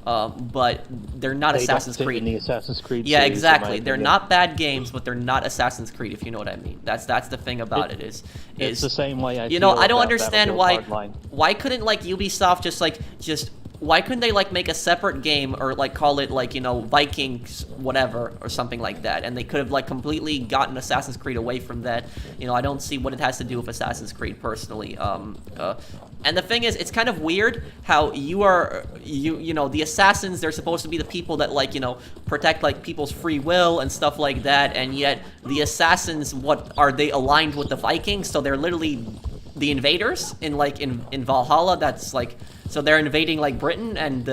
But they're not Assassin's Creed. In the Assassin's Creed yeah, series, exactly. They're not bad games, but they're not Assassin's Creed, if you know what I mean. That's the thing about it. It's the same way I you know, feel I don't about understand Battlefield why Hardline. why couldn't like Ubisoft just why couldn't they like make a separate game, or like call it like, you know, Vikings whatever or something like that, and they could have like completely gotten Assassin's Creed away from that. You know, I don't see what it has to do with Assassin's Creed personally. And the thing is, it's kind of weird how you know, the assassins, they're supposed to be the people that like, you know, protect like people's free will and stuff like that, and yet the assassins, what are they aligned with the Vikings? So they're literally the invaders in Valhalla. That's like, so they're invading like Britain, and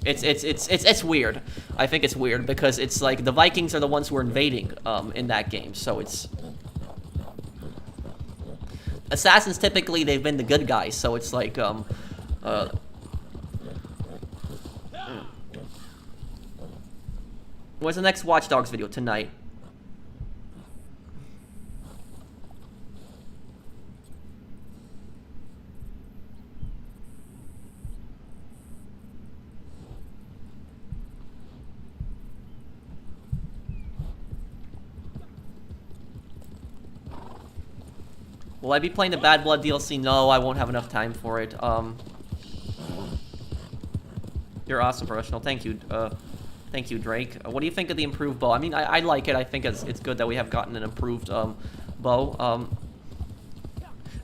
it's weird. I think it's weird because it's like the Vikings are the ones who are invading in that game. So it's assassins, typically they've been the good guys, so it's like what's the next Watch Dogs video? Tonight. Will I be playing the Bad Blood DLC? No, I won't have enough time for it. You're awesome, professional. Thank you. Thank you, Drake. What do you think of the improved bow? I mean, I like it. I think it's good that we have gotten an improved bow.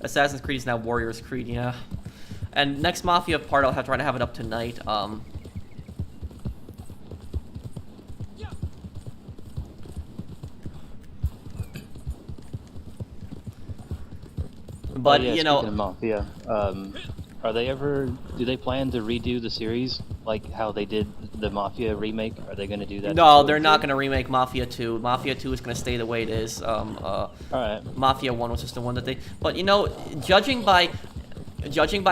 Assassin's Creed is now Warriors Creed, yeah. And next Mafia part, I'll try to have it up tonight. But, oh, yeah, you know, speaking of Mafia, do they plan to redo the series like how they did the Mafia remake? Are they going to do that? No, they're not going to remake Mafia 2. Mafia 2 is going to stay the way it is. Alright. Mafia 1 was just the one that they... But, you know, judging by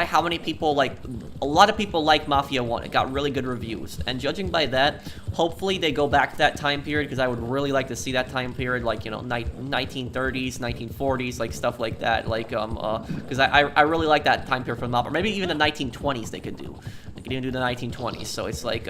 how many people like... A lot of people like Mafia 1. It got really good reviews. And judging by that, hopefully they go back to that time period, because I would really like to see that time period, like, you know, 1930s, 1940s, like, stuff like that. Like, because I really like that time period for the Mafia. Or maybe even the 1920s they could do. They could even do the 1920s. So it's like,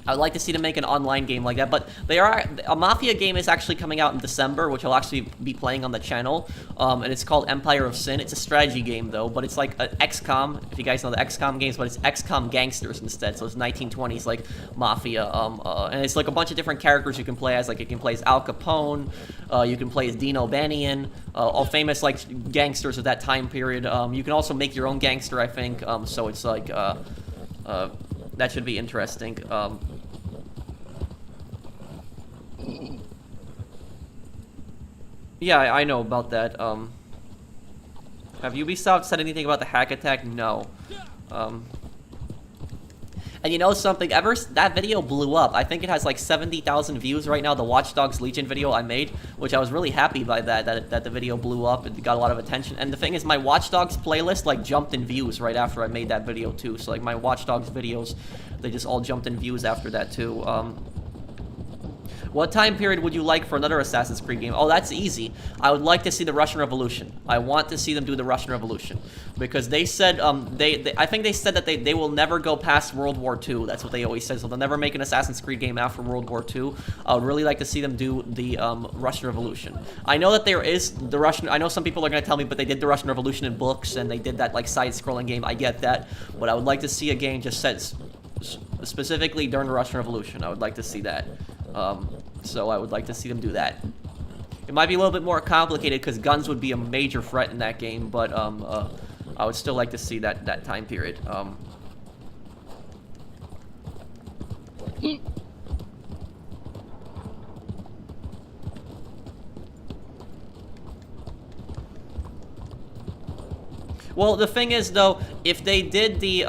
I would like to see them make an online game like that, but a Mafia game is actually coming out in December, which I'll actually be playing on the channel, and it's called Empire of Sin. It's a strategy game, though, but it's like an XCOM, if you guys know the XCOM games, but it's XCOM gangsters instead, so it's 1920s, like Mafia, and it's like a bunch of different characters you can play as, like you can play as Al Capone, you can play as Dino Banian, all famous, like, gangsters of that time period. You can also make your own gangster, I think, so it's like, that should be interesting. Yeah, I know about that. Have Ubisoft said anything about the hack attack? No. And you know something? That video blew up. I think it has like 70,000 views right now, the Watch Dogs Legion video I made, which I was really happy by that the video blew up. It got a lot of attention. And the thing is, my Watch Dogs playlist like jumped in views right after I made that video too. So like my Watch Dogs videos, they just all jumped in views after that too. What time period would you like for another Assassin's Creed game? Oh, that's easy. I would like to see the Russian Revolution. I want to see them do the Russian Revolution. Because they said, I think they said that they will never go past World War II. That's what they always said. So they'll never make an Assassin's Creed game after World War II. I would really like to see them do the Russian Revolution. I know that there is the Russian, I know some people are going to tell me, but they did the Russian Revolution in books, and they did that like side-scrolling game. I get that. But I would like to see a game just set specifically during the Russian Revolution. I would like to see that. So I would like to see them do that. It might be a little bit more complicated because guns would be a major threat in that game, but I would still like to see that time period. Well, the thing is, though, if they did the,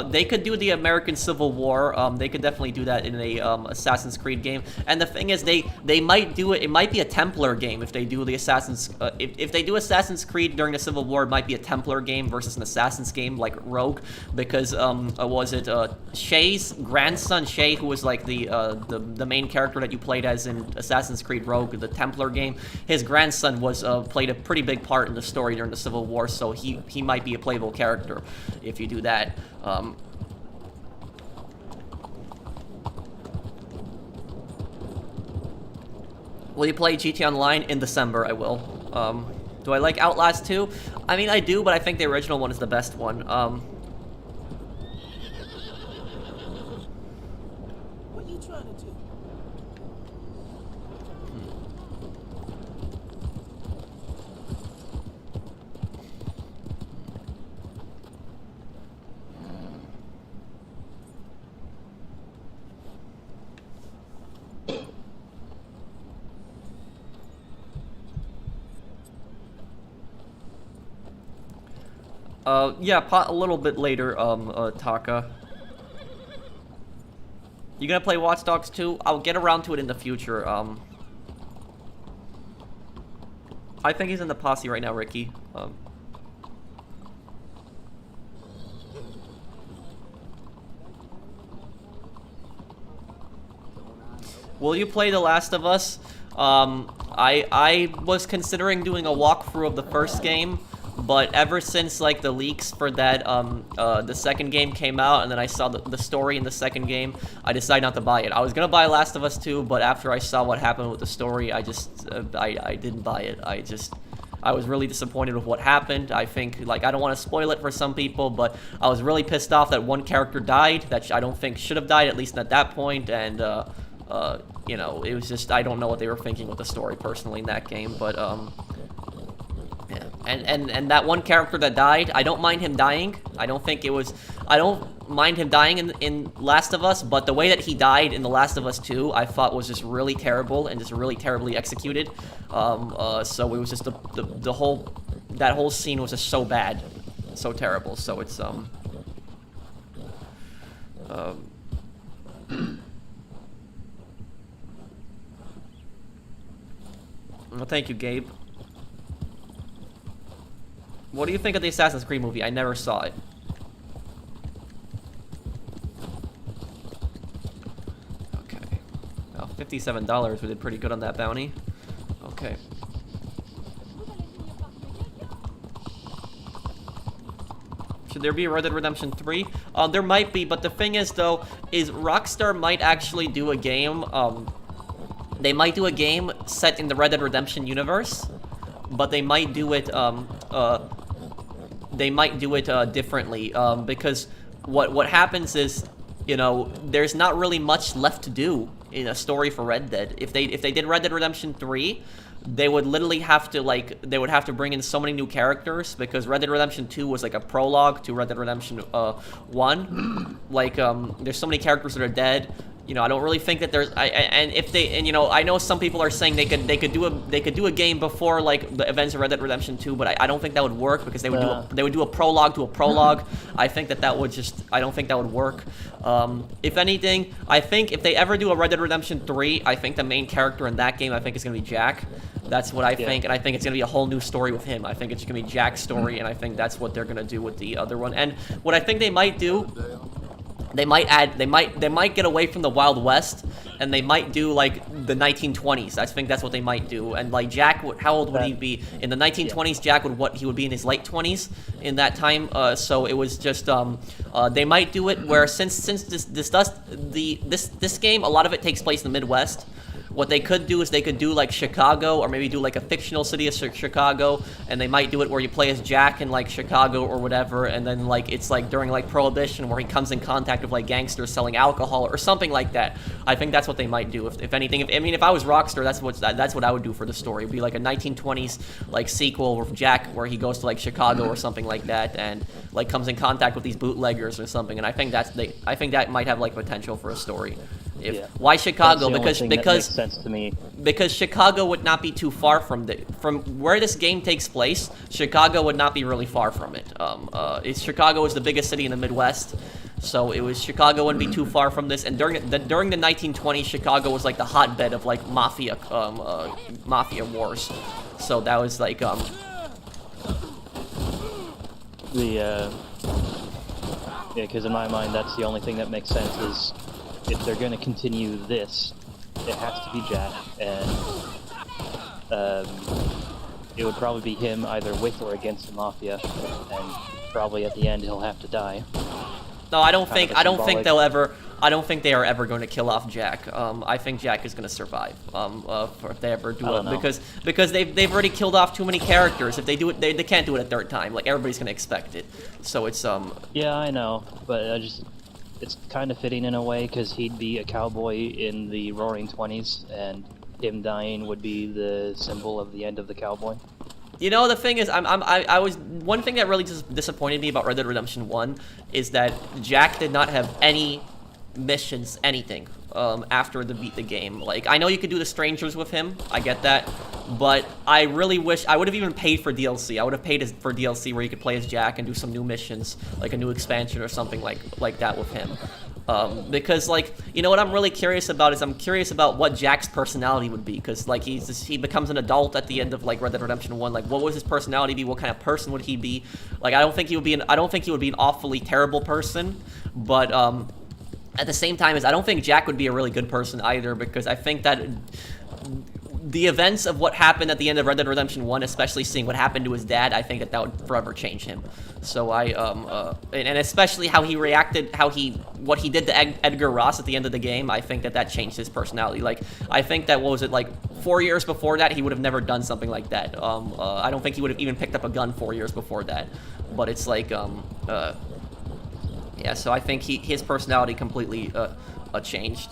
they could do the American Civil War. They could definitely do that in a Assassin's Creed game. And the thing is, they might do it. It might be a Templar game if they do the Assassin's. If they do Assassin's Creed during the Civil War, it might be a Templar game versus an Assassin's game like Rogue, because was it Shay's grandson, Shay, who was like the main character that you played as in Assassin's Creed Rogue, the Templar game. His grandson was played a pretty big part in the story during the Civil War, so he might be a playable character if you do that. Will you play GTA Online in December? I will. Do I like Outlast 2? I mean, I do, but I think the original one is the best one. What are you trying to do? Yeah, a little bit later, Taka. You gonna play Watch Dogs 2? I'll get around to it in the future. I think he's in the posse right now, Ricky. Will you play The Last of Us? I was considering doing a walkthrough of the first game, but ever since like the leaks for that the second game came out, and then I saw the story in the second game, I decided not to buy it. I was gonna buy Last of Us 2, but after I saw what happened with the story, I just I didn't buy it. I was really disappointed with what happened. I think, like, I don't want to spoil it for some people, but I was really pissed off that one character died that I don't think should have died, at least at that point, and you know, it was just, I don't know what they were thinking with the story personally in that game, but yeah. And that one character that died, I don't mind him dying. I don't mind him dying in Last of Us, but the way that he died in The Last of Us 2, I thought was just really terrible and just really terribly executed. So it was just that whole scene was just so bad, so terrible. So it's well, thank you, Gabe. What do you think of the Assassin's Creed movie? I never saw it. Okay. Well, $57. We did pretty good on that bounty. Okay. Should there be a Red Dead Redemption 3? There might be, but the thing is, though, is Rockstar might actually do a game, they might do a game set in the Red Dead Redemption universe, but they might do it, differently, because what happens is, you know, there's not really much left to do in a story for Red Dead. If they did Red Dead Redemption 3, they would literally have to, like, they would have to bring in so many new characters, because Red Dead Redemption 2 was like a prologue to Red Dead Redemption 1. Like, there's so many characters that are dead. You know, I don't really think that there's you know, I know some people are saying they could do a game before like the events of Red Dead Redemption 2, but I don't think that would work, because they would do a prologue to a prologue. I think that would just, I don't think that would work. If anything, I think if they ever do a Red Dead Redemption 3, I think the main character in that game, I think, is gonna be Jack. That's what I think, and I think it's gonna be a whole new story with him. I think it's gonna be Jack's story, and I think that's what they're gonna do with the other one. And what I think they might do, they might get away from the Wild West, and they might do like the 1920s. I think that's what they might do. And like Jack, how old would he be in the 1920s? Jack he would be in his late 20s in that time. So it was just they might do it where since this game, a lot of it takes place in the Midwest. What they could do is they could do like Chicago, or maybe do like a fictional city of Chicago, and they might do it where you play as Jack in like Chicago or whatever, and then like it's like during like Prohibition, where he comes in contact with like gangsters selling alcohol or something like that. I think that's what they might do. If anything, if I was Rockstar, that's what I would do for the story. It'd be like a 1920s like sequel with Jack, where he goes to like Chicago or something like that, and like comes in contact with these bootleggers or something. And I think that might have like potential for a story. Why Chicago? Because that makes sense to me. Because Chicago would not be too far from where this game takes place. Chicago would not be really far from it. Chicago is the biggest city in the Midwest, so Chicago wouldn't be too far from this. And during the 1920s, Chicago was like the hotbed of like mafia wars. So that was like because in my mind, that's the only thing that makes sense is, if they're going to continue this, it has to be Jack, and it would probably be him either with or against the Mafia, and probably at the end he'll have to die. No, I don't think they are ever going to kill off Jack. I think Jack is going to survive. If they ever do it, because they've already killed off too many characters. If they do it, they can't do it a third time. Like, everybody's going to expect it. So it's Yeah, I know, but it's kind of fitting in a way, because he'd be a cowboy in the Roaring 20s, and him dying would be the symbol of the end of the cowboy. You know, the thing is, one thing that really just disappointed me about Red Dead Redemption 1 is that Jack did not have any missions, anything, after beat the game. Like, I know you could do the strangers with him, I get that, but I really wish, I would have even paid for DLC. I would have paid for DLC where you could play as Jack and do some new missions, like a new expansion or something like that with him. Because, like, you know what I'm really curious about is I'm curious about what Jack's personality would be, because, like, he becomes an adult at the end of, like, Red Dead Redemption 1. Like, what would his personality be? What kind of person would he be? Like, I don't think he would be an awfully terrible person, but, at the same time, I don't think Jack would be a really good person either, because I think that the events of what happened at the end of Red Dead Redemption 1, especially seeing what happened to his dad, I think that would forever change him. So and especially how he reacted, what he did to Edgar Ross at the end of the game, I think that changed his personality. Like, I think that, what was it, like 4 years before that, he would have never done something like that. I don't think he would have even picked up a gun 4 years before that. But it's like, yeah, so I think his personality completely changed.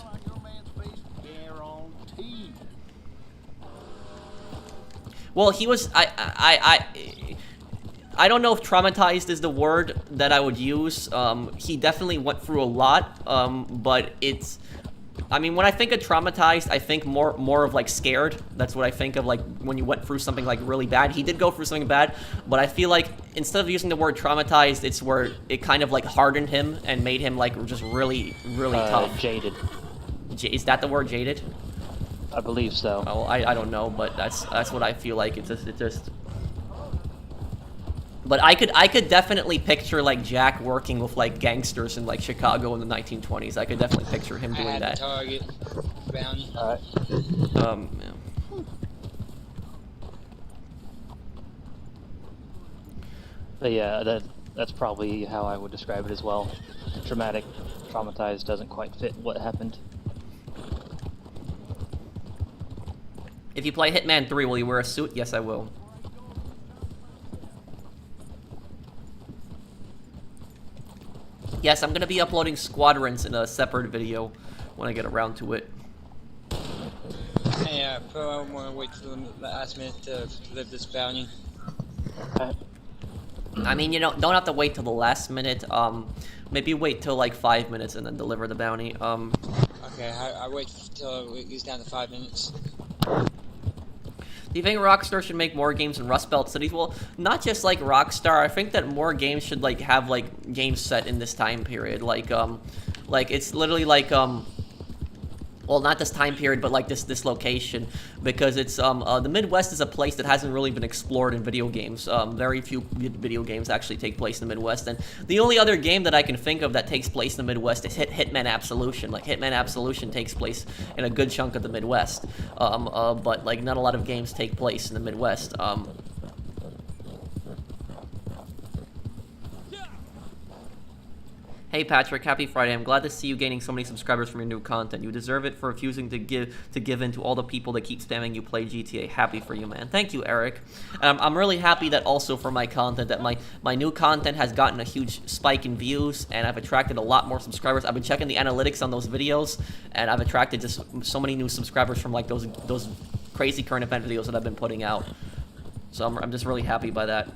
Well, he was, I don't know if traumatized is the word that I would use. He definitely went through a lot, but it's, I mean, when I think of traumatized, I think more of like scared. That's what I think of, like when you went through something like really bad. He did go through something bad, but I feel like instead of using the word traumatized, it's where it kind of like hardened him and made him like just really tough. Jaded. Is that the word, jaded? I believe so. Oh, I don't know, but that's what I feel like. It just. But I could definitely picture like Jack working with like gangsters in like Chicago in the 1920s. I could definitely picture him doing that. Target. Bounty. Alright. Yeah. But yeah, that's probably how I would describe it as well. Traumatic, traumatized doesn't quite fit what happened. If you play Hitman 3, will you wear a suit? Yes, I will. Yes, I'm gonna be uploading Squadrons in a separate video when I get around to it. Hey, Pro, I want to wait till the last minute to live this bounty. I mean, you don't have to wait till the last minute. Maybe wait till like 5 minutes and then deliver the bounty. Okay, I wait till it gets down to 5 minutes. Do you think Rockstar should make more games in Rust Belt cities? Well, not just like Rockstar. I think that more games should like have like games set in this time period. Like it's literally like well, not this time period, but like this location, because it's the Midwest is a place that hasn't really been explored in video games. Very few video games actually take place in the Midwest, and the only other game that I can think of that takes place in the Midwest is Hitman Absolution. Like Hitman Absolution takes place in a good chunk of the Midwest, but like not a lot of games take place in the Midwest. Hey Patrick, happy Friday. I'm glad to see you gaining so many subscribers from your new content. You deserve it for refusing to give in to all the people that keep spamming you play GTA. Happy for you, man. Thank you, Eric. I'm really happy that also for my content, that my new content has gotten a huge spike in views, and I've attracted a lot more subscribers. I've been checking the analytics on those videos, and I've attracted just so many new subscribers from like those crazy current event videos that I've been putting out. So I'm just really happy by that.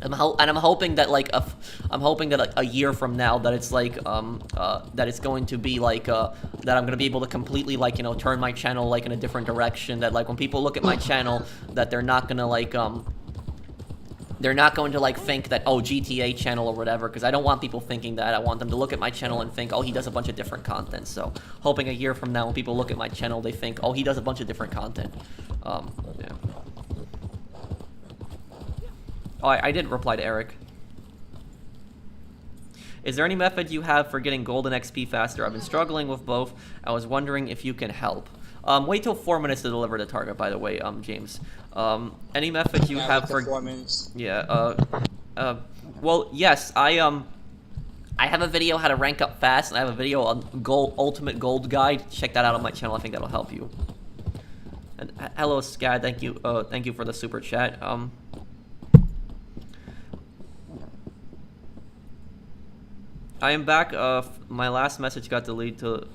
I'm hoping that like a year from now that it's like that it's going to be like that I'm gonna be able to completely like turn my channel like in a different direction, that like when people look at my channel that they're not gonna like they're not going to like think that, oh, GTA channel or whatever, because I don't want people thinking that. I want them to look at my channel and think, oh, he does a bunch of different content. So hoping a year from now when people look at my channel they think, oh, he does a bunch of different content. Yeah. Oh, I did reply to Eric. Is there any method you have for getting golden XP faster? I've been struggling with both. I was wondering if you can help. Wait till 4 minutes to deliver the target, by the way, James. Any method you have for... 4 minutes. Yeah, well, yes, I have a video how to rank up fast, and I have a video on ultimate gold guide. Check that out on my channel. I think that'll help you. And hello, Scad. Thank you for the super chat. I am back. My last message got deleted.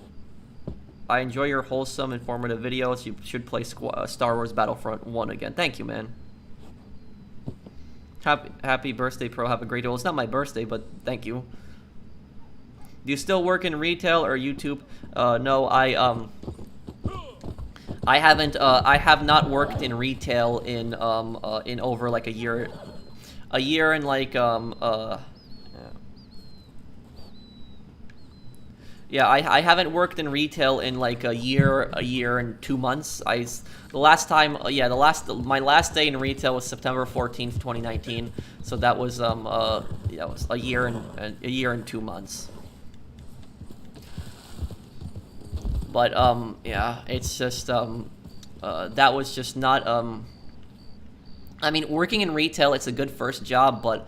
I enjoy your wholesome, informative videos. You should play Star Wars Battlefront 1 again. Thank you, man. Happy birthday, Pro. Have a great day. Well, it's not my birthday, but thank you. Do you still work in retail or YouTube? No, I haven't. I have not worked in retail in over like a year. A year and like Yeah, I haven't worked in retail in like a year and 2 months. My last day in retail was September 14th, 2019. So that was it was a year and 2 months. But yeah, it's just that was just not I mean, working in retail, it's a good first job, but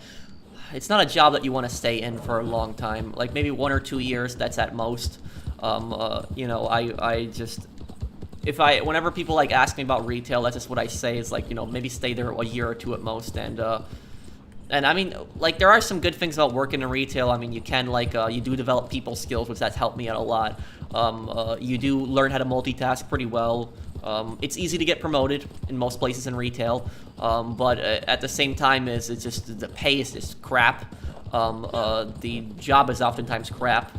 it's not a job that you want to stay in for a long time. Like maybe 1 or 2 years, that's at most. I just, whenever people like ask me about retail, that's just what I say is like, maybe stay there a year or 2 at most. And I mean, like there are some good things about working in retail. I mean, you can like, you do develop people skills, which that's helped me out a lot. You do learn how to multitask pretty well. It's easy to get promoted in most places in retail, but at the same time, it's just the pay is just crap. The job is oftentimes crap.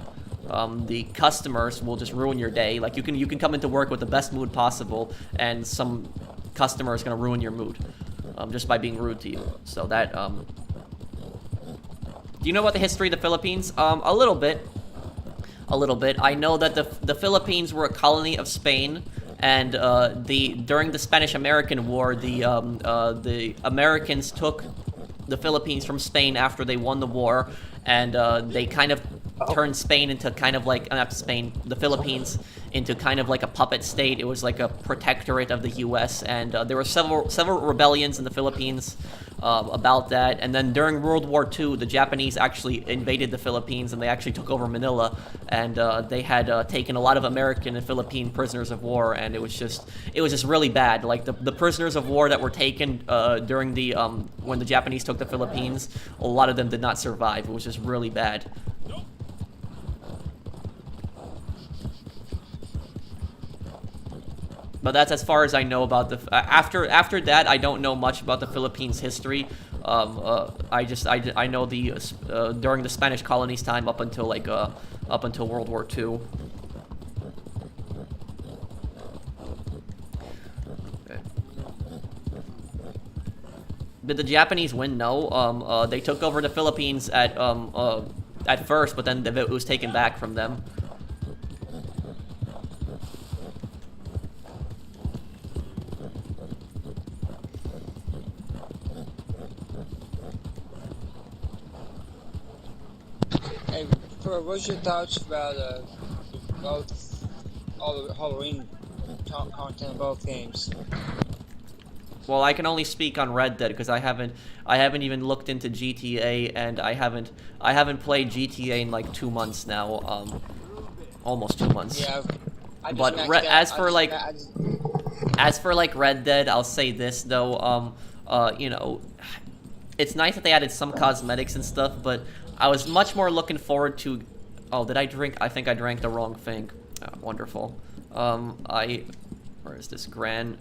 The customers will just ruin your day. Like you can come into work with the best mood possible, and some customer is gonna ruin your mood just by being rude to you. So that do you know about the history of the Philippines? A little bit. I know that the Philippines were a colony of Spain. And during the Spanish-American War, the Americans took the Philippines from Spain after they won the war, and they kind of turned Spain into kind of like the Philippines into kind of like a puppet state. It was like a protectorate of the U.S. and there were several rebellions in the Philippines about that. And then during World War II, the Japanese actually invaded the Philippines, and they actually took over Manila, and they had taken a lot of American and Philippine prisoners of war, and it was just really bad. Like the prisoners of war that were taken during the when the Japanese took the Philippines, a lot of them did not survive. It was just really bad. But that's as far as I know about the. After that, I don't know much about the Philippines history. I know the during the Spanish colonies time up until World War II. Okay. Did the Japanese win? No. They took over the Philippines at first, but then it was taken back from them. Hey, what's your thoughts about both all the Halloween content of both games? Well, I can only speak on Red Dead because I haven't even looked into GTA, and I haven't played GTA in like 2 months now, almost 2 months. Yeah, But as for like Red Dead, I'll say this though, you know, it's nice that they added some cosmetics and stuff, but I was much more looking forward to. Oh, did I drink? I think I drank the wrong thing. Oh, wonderful. Where is this Gran?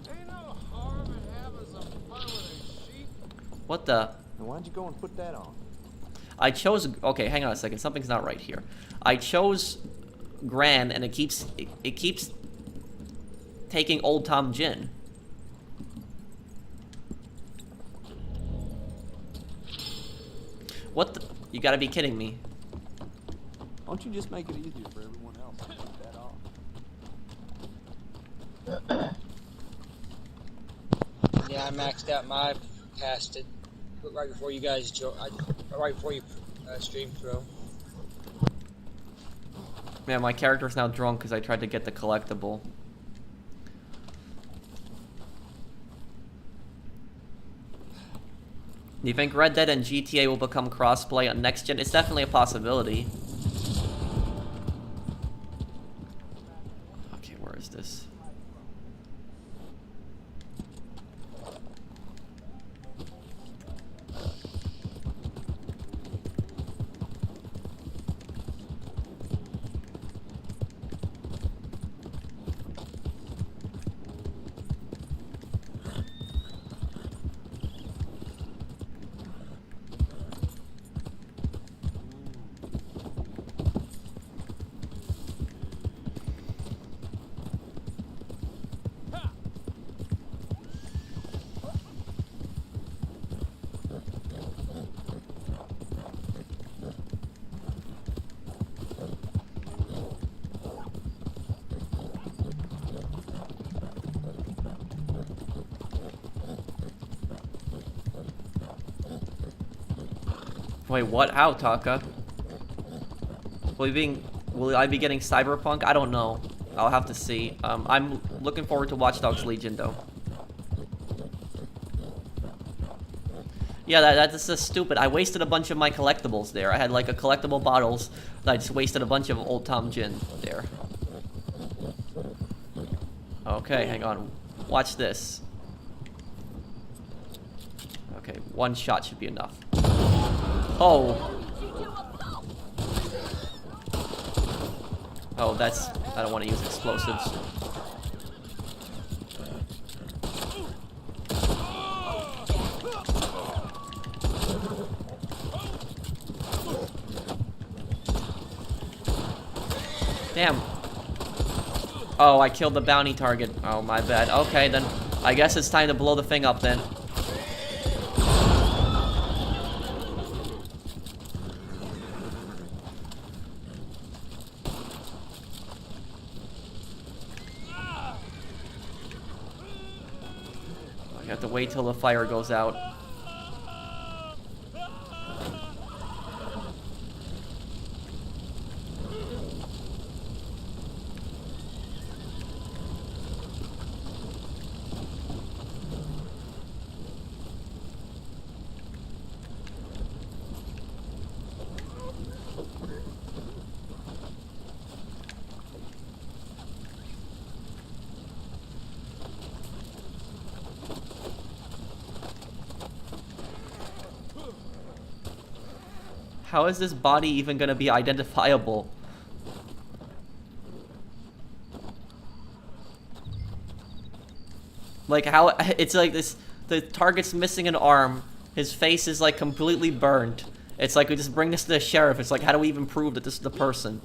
Ain't no harm in having some fun with a sheep. What the? And why'd you go and put that on? I chose. Okay, hang on a second. Something's not right here. I chose Gran, and it keeps taking Old Tom Gin. What the? You gotta be kidding me. Why don't you just make it easier for everyone else to put that off? Yeah, I maxed out my past it right before you guys right before you streamed through. Man, my character's now drunk because I tried to get the collectible. Do you think Red Dead and GTA will become crossplay on next gen? It's definitely a possibility. Okay, where is this? Wait, what? How, Taka? Will I be getting Cyberpunk? I don't know. I'll have to see. I'm looking forward to Watch Dogs Legion, though. Yeah, that's just stupid. I wasted a bunch of my collectibles there. I had like a collectible bottles that I just wasted a bunch of Old Tom Gin there. Okay, hang on. Watch this. Okay, one shot should be enough. Oh. Oh, that's... I don't want to use explosives. Damn. Oh, I killed the bounty target. Oh, my bad. Okay, then I guess it's time to blow the thing up then. You have to wait till the fire goes out. How is this body even gonna be identifiable? Like, how, it's like this, the target's missing an arm, his face is like completely burned. It's like, we just bring this to the sheriff, it's like, how do we even prove that this is the person?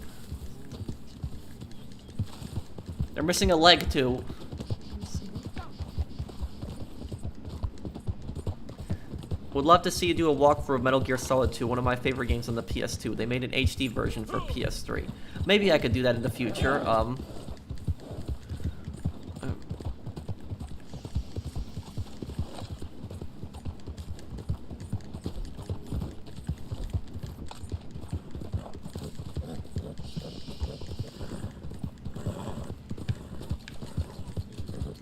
They're missing a leg too. Would love to see you do a walkthrough of Metal Gear Solid 2, one of my favorite games on the PS2. They made an HD version for PS3. Maybe I could do that in the future.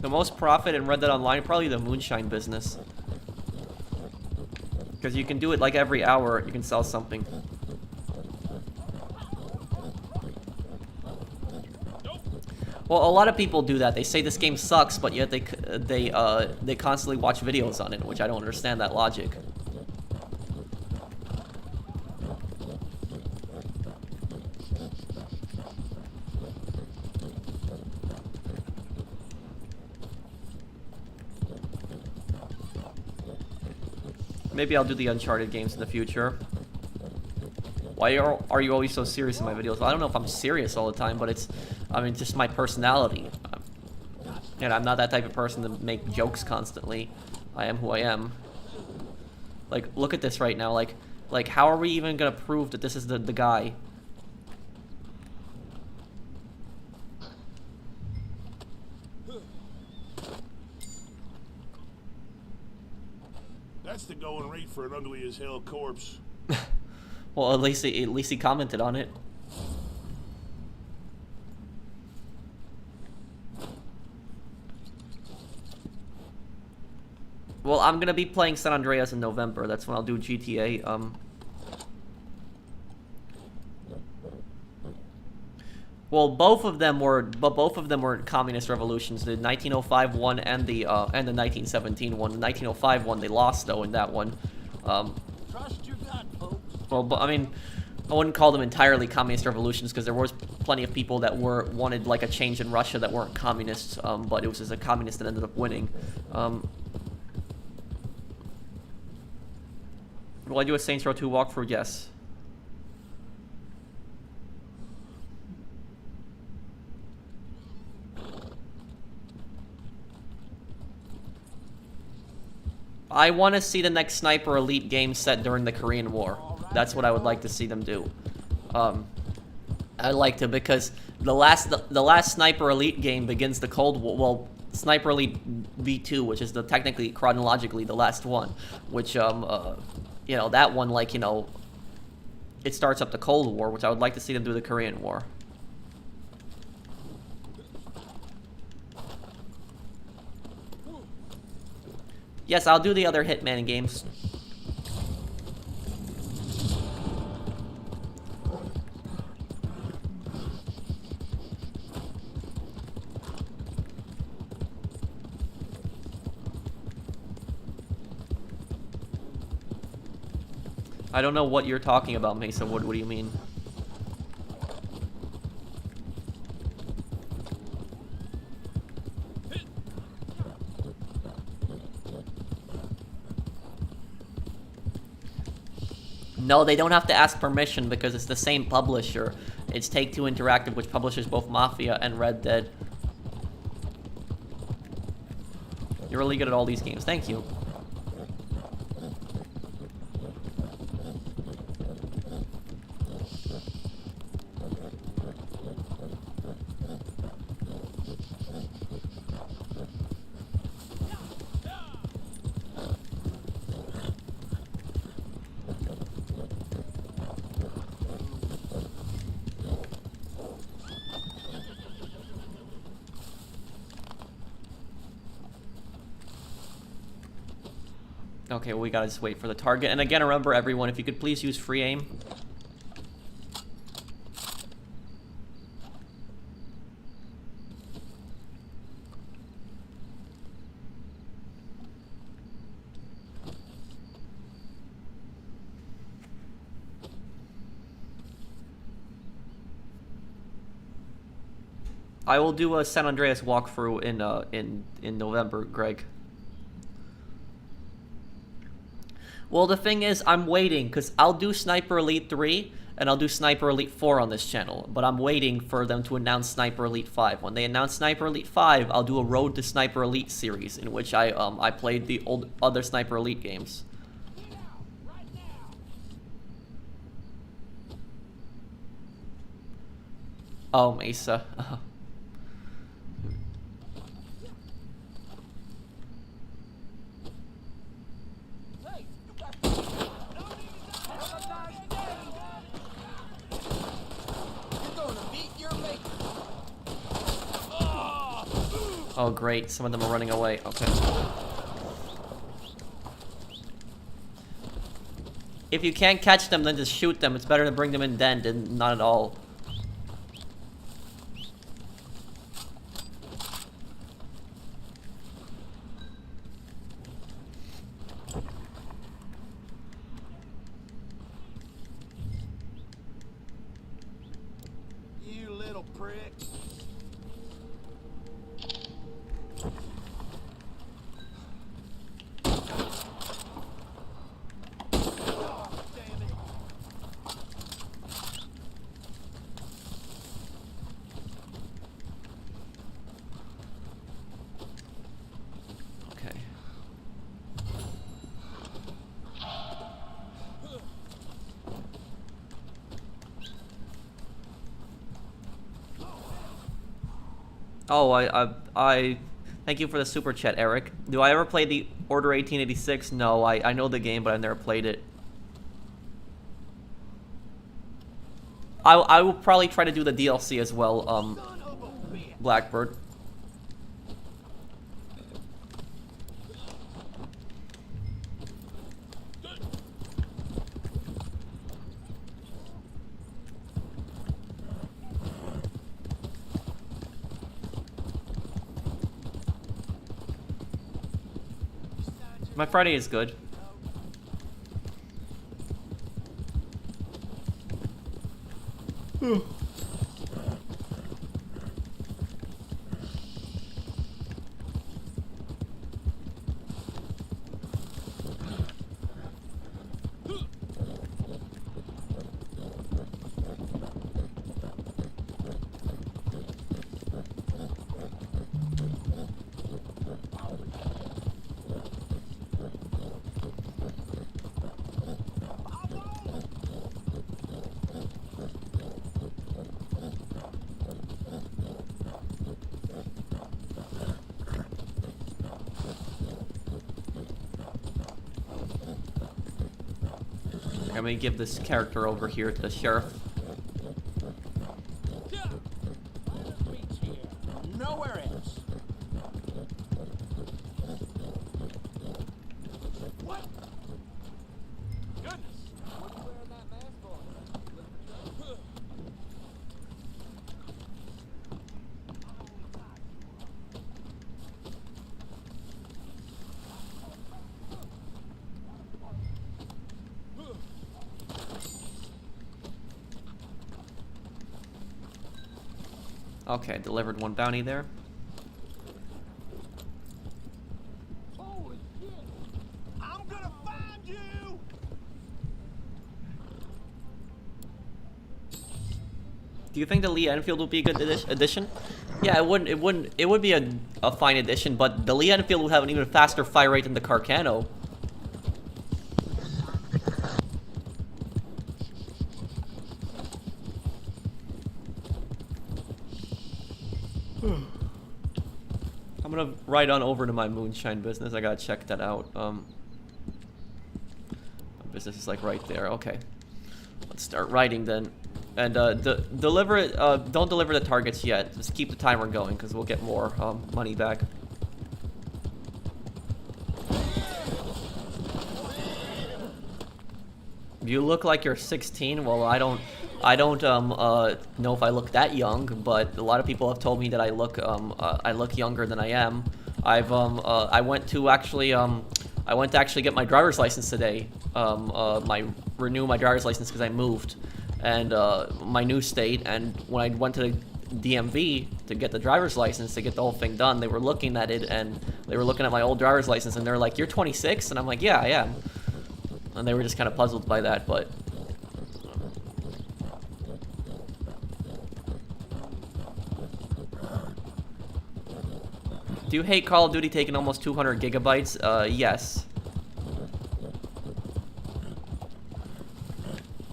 The most profit in Red Dead Online, probably the moonshine business. Because you can do it like every hour, you can sell something. Well, a lot of people do that. They say this game sucks, but yet they constantly watch videos on it, which I don't understand that logic. Maybe I'll do the Uncharted games in the future. Why are you always so serious in my videos? Well, I don't know if I'm serious all the time, but it's, I mean, just my personality. And I'm not that type of person to make jokes constantly. I am who I am. Like, look at this right now. Like, how are we even gonna prove that this is the guy? That's the going rate for an ugly as hell corpse. Well, at least he commented on it. Well, I'm gonna be playing San Andreas in November. That's when I'll do GTA. Well, both of them were communist revolutions. The 1905 one and the 1917 one. The 1905 one they lost though in that one. Trust your gut, folks. Well, but I mean, I wouldn't call them entirely communist revolutions because there was plenty of people that wanted like a change in Russia that weren't communists. But it was just a communist that ended up winning. Will I do a Saints Row 2 walkthrough? Yes. I want to see the next Sniper Elite game set during the Korean War. That's what I would like to see them do. I'd like to, because the last Sniper Elite game begins the Cold War. Well, Sniper Elite V2, which is technically chronologically the last one, which you know, that one, like, you know, it starts up the Cold War, which I would like to see them do the Korean War. Yes, I'll do the other Hitman games. I don't know what you're talking about, Mesa. What do you mean? No, they don't have to ask permission because it's the same publisher. It's Take-Two Interactive, which publishes both Mafia and Red Dead. You're really good at all these games. Thank you. Okay, well, we gotta just wait for the target. And again, remember, everyone, if you could please use free aim. I will do a San Andreas walkthrough in November, Greg. Well, the thing is, I'm waiting, because I'll do Sniper Elite 3, and I'll do Sniper Elite 4 on this channel, but I'm waiting for them to announce Sniper Elite 5. When they announce Sniper Elite 5, I'll do a Road to Sniper Elite series, in which I played the other Sniper Elite games. Oh, Mesa. Oh, great. Some of them are running away. Okay. If you can't catch them, then just shoot them. It's better to bring them in then than not at all. You little prick. Okay. Oh, I thank you for the super chat, Eric. Do I ever play the Order 1886? No, I know the game, but I've never played it. I will probably try to do the DLC as well, Blackbird. My Friday is good. I'm gonna give this character over here to the sheriff. Nowhere else. What? Goodness. What you wearing that mask for? Okay, delivered one bounty there. Holy shit! I'm gonna find you! Do you think the Lee Enfield would be a good addition? Yeah, it would be a fine addition, but the Lee Enfield would have an even faster fire rate than the Carcano. I'm gonna ride on over to my moonshine business. I gotta check that out. My business is like right there. Okay, let's start riding then. And deliver it. Don't deliver the targets yet. Just keep the timer going because we'll get more money back. You look like you're 16. Well, I don't know if I look that young, but a lot of people have told me that I look younger than I am. I went to actually get my driver's license today. Renew my driver's license because I moved, and my new state. And when I went to DMV to get the driver's license to get the whole thing done. They were looking at it and they were looking at my old driver's license and they're like, "You're 26?" And I'm like, "Yeah, I am." And they were just kind of puzzled by that, but. Do you hate Call of Duty taking almost 200 gigabytes? Yes.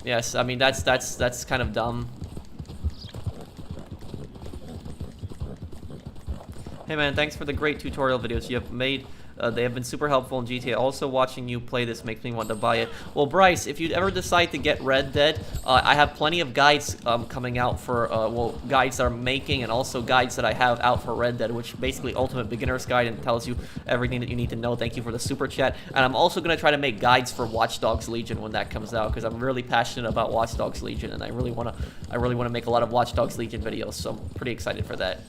Yes, I mean that's kind of dumb. Hey man, thanks for the great tutorial videos you have made. They have been super helpful in GTA. Also, watching you play this makes me want to buy it. Well, Bryce, if you ever decide to get Red Dead, I have plenty of guides coming out for, well, guides that I'm making and also guides that I have out for Red Dead, which basically Ultimate Beginner's Guide and tells you everything that you need to know. Thank you for the super chat. And I'm also going to try to make guides for Watch Dogs Legion when that comes out, because I'm really passionate about Watch Dogs Legion, and I really want to make a lot of Watch Dogs Legion videos, so I'm pretty excited for that.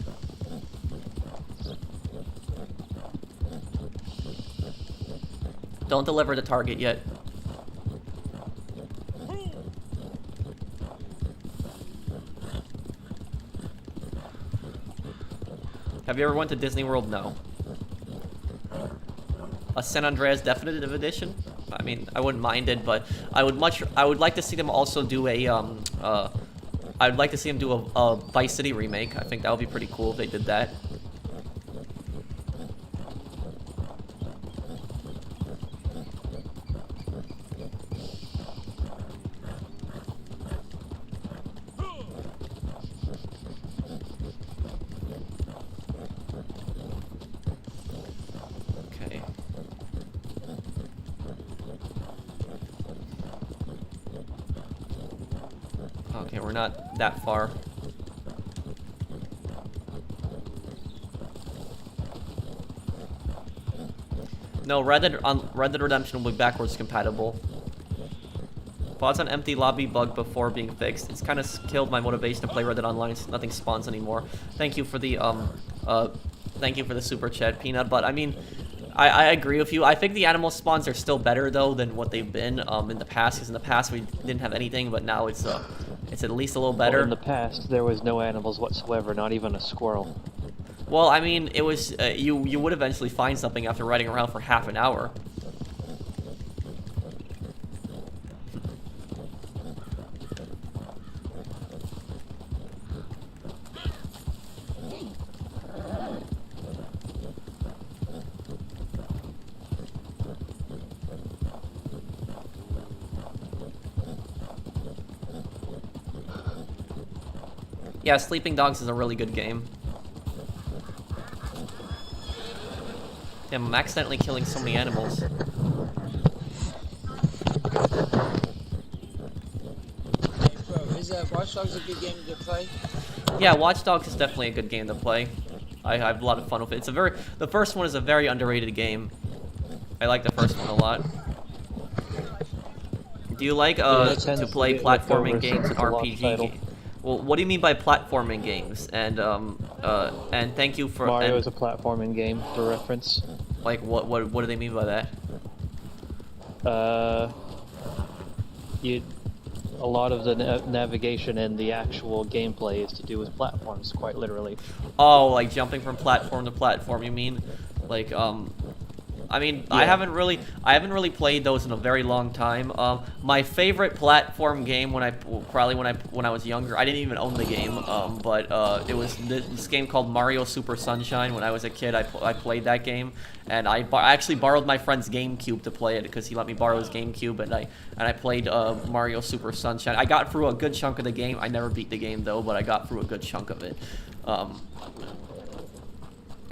Don't deliver the target yet. Have you ever went to Disney World? No. A San Andreas Definitive Edition? I mean, I wouldn't mind it, but I would like to see them also do a, I'd like to see them do a Vice City remake. I think that would be pretty cool if they did that. Okay, we're not that far. No, Red Dead Redemption will be backwards compatible. Pause on empty lobby bug before being fixed. It's kind of killed my motivation to play Red Dead Online. Nothing spawns anymore. Thank you for the super chat, Peanut. But I mean, I agree with you. I think the animal spawns are still better though than what they've been in the past. Because in the past we didn't have anything, but now it's at least a little better. Well, in the past, there was no animals whatsoever, not even a squirrel. Well, I mean, it was you would eventually find something after riding around for half an hour. Yeah, Sleeping Dogs is a really good game. Damn, I'm accidentally killing so many animals. Is Watch Dogs a good game to play? Yeah, Watch Dogs is definitely a good game to play. I have a lot of fun with it. The first one is a very underrated game. I like the first one a lot. Do you like to play platforming games and RPG games? Well, what do you mean by platforming games? And thank you for Mario is a platforming game, for reference. Like what do they mean by that? A lot of the navigation and the actual gameplay is to do with platforms, quite literally. Oh, like jumping from platform to platform, you mean? Like I mean, yeah. I haven't really played those in a very long time. My favorite platform game when I was younger, I didn't even own the game, but it was this game called Mario Super Sunshine. When I was a kid, I played that game, and I actually borrowed my friend's GameCube to play it because he let me borrow his GameCube, and I played Mario Super Sunshine. I got through a good chunk of the game. I never beat the game though, but I got through a good chunk of it.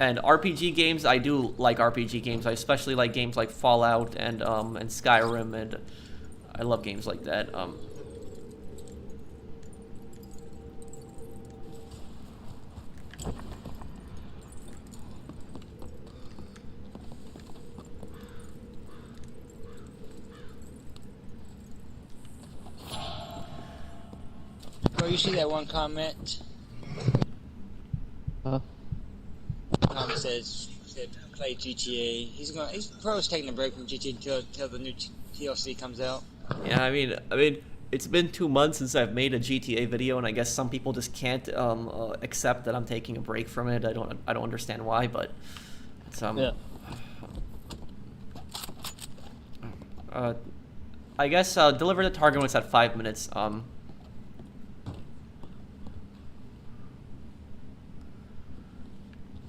And RPG games, I do like RPG games. I especially like games like Fallout and Skyrim, and I love games like that. Well, you see that one comment? Huh? Comment said play GTA. He's probably taking a break from GTA until the new TLC comes out. Yeah, I mean, it's been 2 months since I've made a GTA video, and I guess some people just can't accept that I'm taking a break from it. I don't understand why, but it's Yeah. I guess deliver the target when it's at 5 minutes.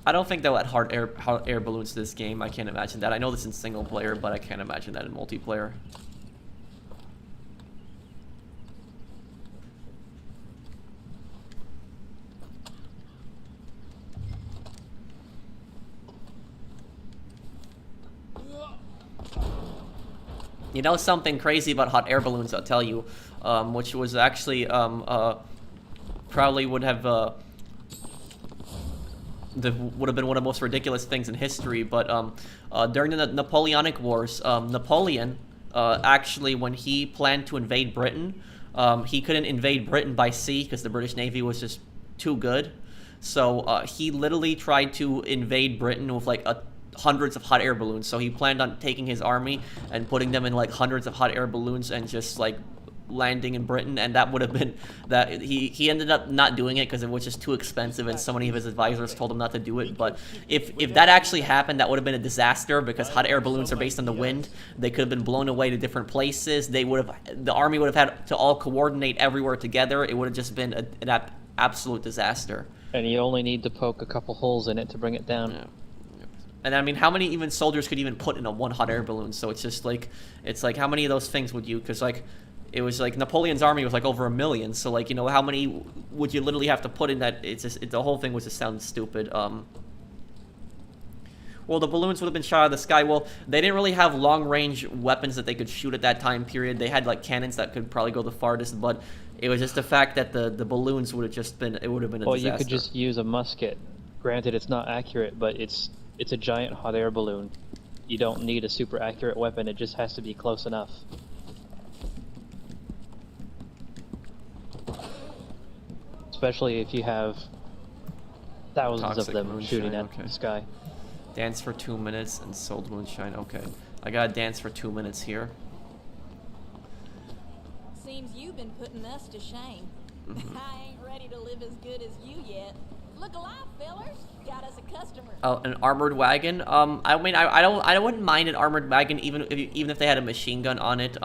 I don't think they'll add hot air balloons to this game. I can't imagine that. I know this in single player, but I can't imagine that in multiplayer. You know something crazy about hot air balloons, I'll tell you, which was actually probably would have been one of the most ridiculous things in history. But during the Napoleonic Wars, Napoleon actually, when he planned to invade Britain, he couldn't invade Britain by sea because the British Navy was just too good. So he literally tried to invade Britain with like hundreds of hot air balloons. So he planned on taking his army and putting them in like hundreds of hot air balloons and just like landing in Britain, and that would have been that he ended up not doing it because it was just too expensive, and so many of his advisors told him not to do it. But if that actually happened, that would have been a disaster because hot air balloons are based on the wind. They could have been blown away to different places. The army would have had to all coordinate everywhere together. It would have just been an absolute disaster. And you only need to poke a couple holes in it to bring it down. Yeah. And I mean, how many even soldiers could even put in a one hot air balloon? So it's just like, it's like, how many of those things would you, because like, it was like Napoleon's army was like over 1 million. So like, you know, how many would you literally have to put in that? It's just, the whole thing was just sound stupid. Well, the balloons would have been shot out of the sky. Well, they didn't really have long-range weapons that they could shoot at that time period. They had like cannons that could probably go the farthest, but it was just the fact that the balloons would have just been, it would have been a disaster. Well, you could just use a musket. Granted, it's not accurate, but it's a giant hot air balloon. You don't need a super accurate weapon, it just has to be close enough. Especially if you have thousands Toxic of them moonshine, shooting at okay. the sky. Dance for 2 minutes and sold moonshine. Okay, I gotta dance for 2 minutes here. Seems you've been putting us to shame. I ain't ready to live as good as you yet. Look alive, fellers. Got us a customer. Oh, an armored wagon. I mean, I wouldn't mind an armored wagon even if they had a machine gun on it.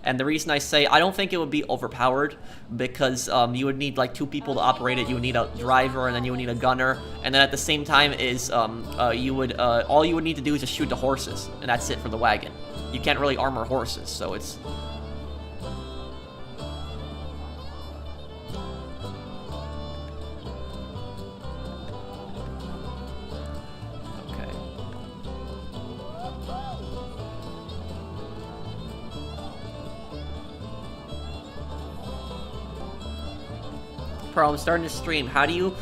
And the reason I say I don't think it would be overpowered because you would need like 2 people to operate it. You would need a driver and then you would need a gunner. And then at the same time is you would all you would need to do is just shoot the horses, and that's it for the wagon. You can't really armor horses, so it's. Pearl, I'm starting to stream. How do you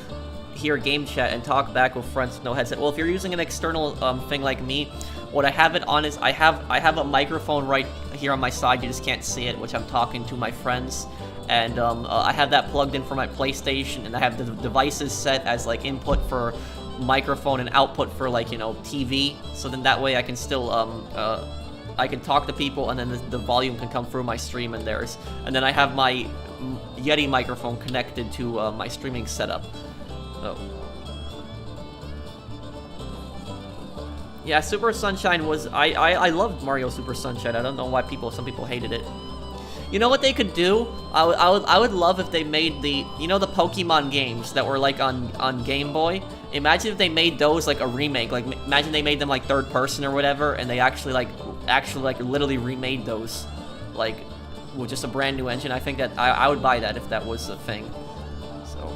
hear game chat and talk back with friends with no headset? Well, if you're using an external thing like me, what I have it on is I have a microphone right here on my side. You just can't see it, which I'm talking to my friends, and I have that plugged in for my PlayStation, and I have the devices set as like input for microphone and output for like, you know, TV. So then that way I can still I can talk to people, and then the volume can come through my stream and theirs. And then I have my Yeti microphone connected to my streaming setup. So. Yeah, Super Sunshine was... I loved Mario Super Sunshine. I don't know why some people hated it. You know what they could do? I would love if they made the... You know the Pokemon games that were like on Game Boy? Imagine if they made those like a remake. Like, imagine they made them like third person or whatever, and they actually literally remade those. Like, with just a brand new engine. I think that I would buy that if that was a thing. So.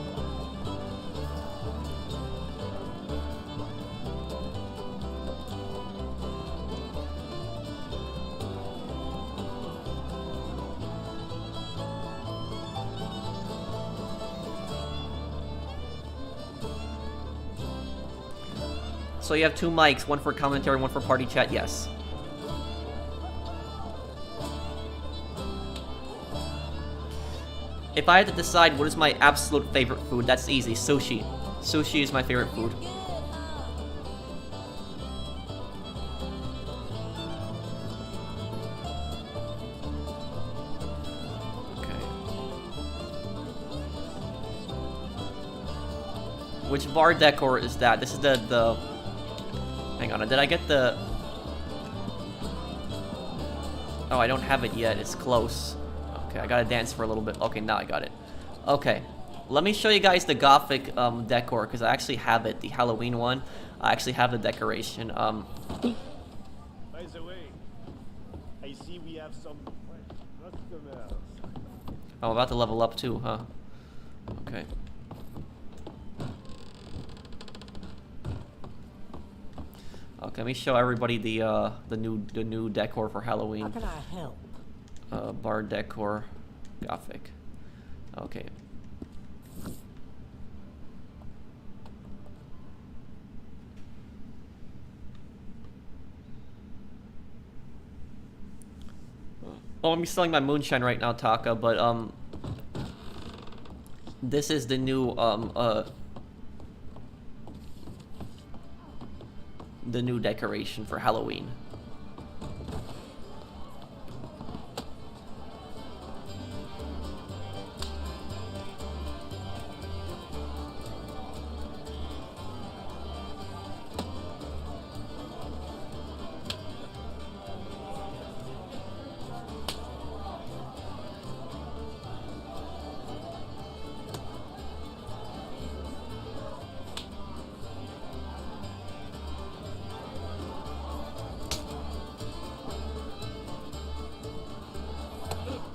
So you have 2 mics, one for commentary, one for party chat, yes. If I had to decide what is my absolute favorite food, that's easy. Sushi. Sushi is my favorite food. Which bar decor is that? This is the... Hang on, did I get the... Oh, I don't have it yet. It's close. Okay, I gotta dance for a little bit. Okay, now I got it. Okay. Let me show you guys the Gothic decor, because I actually have it. The Halloween one. I actually have the decoration. By the way, I see we have some customers. I'm about to level up too, huh? Okay. Okay, let me show everybody the new decor for Halloween. How can I help? Bar decor, Gothic. Okay. Oh, I'm selling my moonshine right now, Taka, but this is the new decoration for Halloween.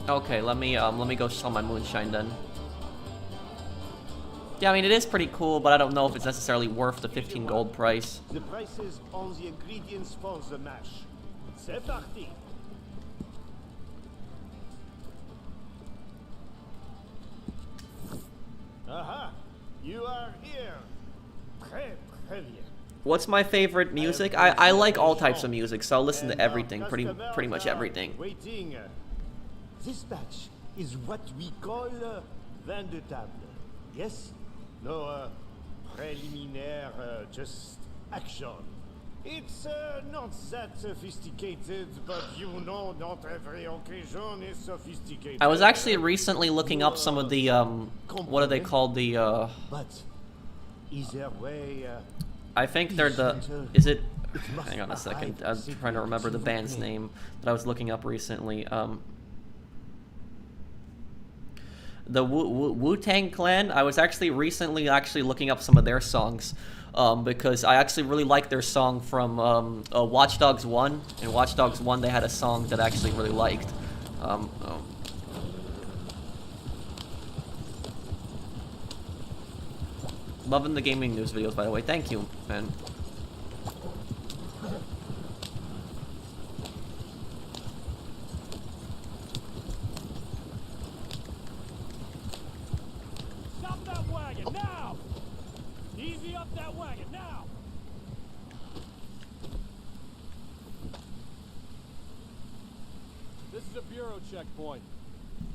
Okay, let me go sell my moonshine then. Yeah, I mean it is pretty cool, but I don't know if it's necessarily worth the 15 gold price. The prices on the ingredients for the mash. C'est parti. Aha! You are here. Très bien. What's my favorite music? I like all types of music, so I'll listen to everything, pretty much everything. Waiting. This batch is what we call vin de table. Yes? No preliminaire, just action. It's not that sophisticated, but you know not every occasion is sophisticated. I was actually recently looking up some of the what are they called, the But is there a way I think they're the is it hang on a second, I'm trying to remember the band's name that I was looking up recently. The Wu-Tang Clan. I was actually recently looking up some of their songs because I actually really like their song from Watch Dogs 1. In Watch Dogs 1 they had a song that I actually really liked. Loving the gaming news videos, by the way. Thank you, man. Stop that wagon now! Easy up that wagon now! This is a bureau checkpoint.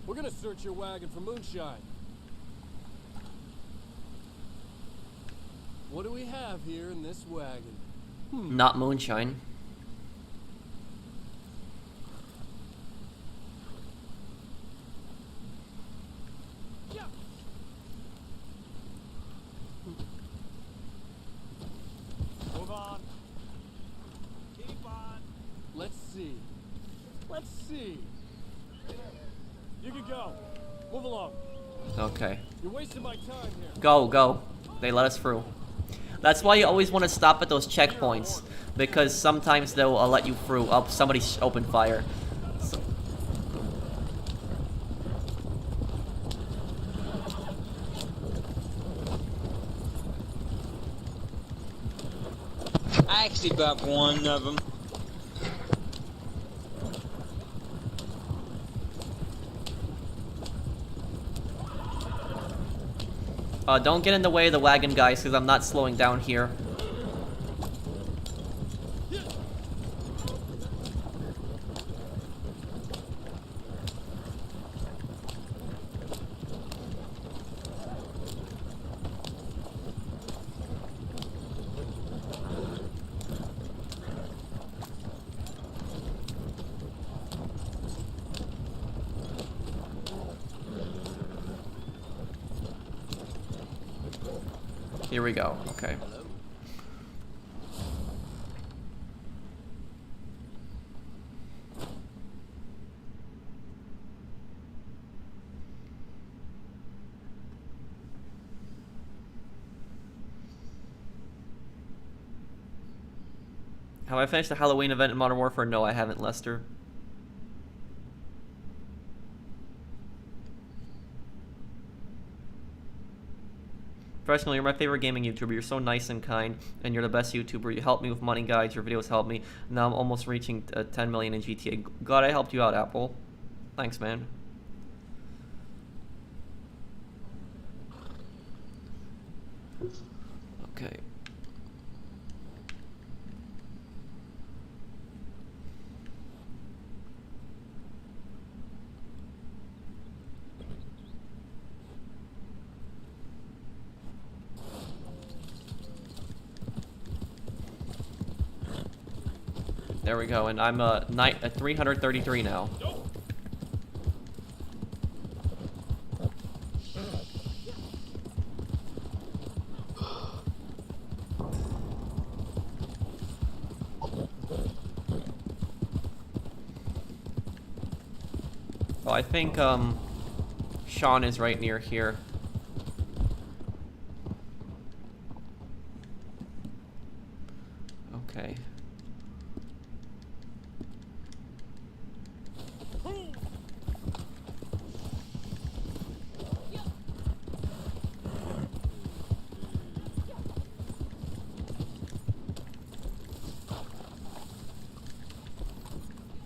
We're gonna search your wagon for moonshine. What do we have here in this wagon? Not moonshine. Yeah. Move on. Keep on. Let's see. Let's see. You can go. Move along. Okay. You're wasting my time here. Go. They let us through. That's why you always want to stop at those checkpoints, because sometimes they'll let you through. Oh, somebody opened fire. So. I actually bought one of them. Don't get in the way of the wagon, guys, because I'm not slowing down here. Here we go. Okay. Have I finished the Halloween event in Modern Warfare? No, I haven't, Lester. Professional, you're my favorite gaming YouTuber. You're so nice and kind, and you're the best YouTuber. You helped me with money guides. Your videos helped me. Now I'm almost reaching 10 million in GTA. Glad I helped you out, Apple. Thanks, man. Okay. There we go, and I'm at 333 now. Oh, I think Sean is right near here. Okay.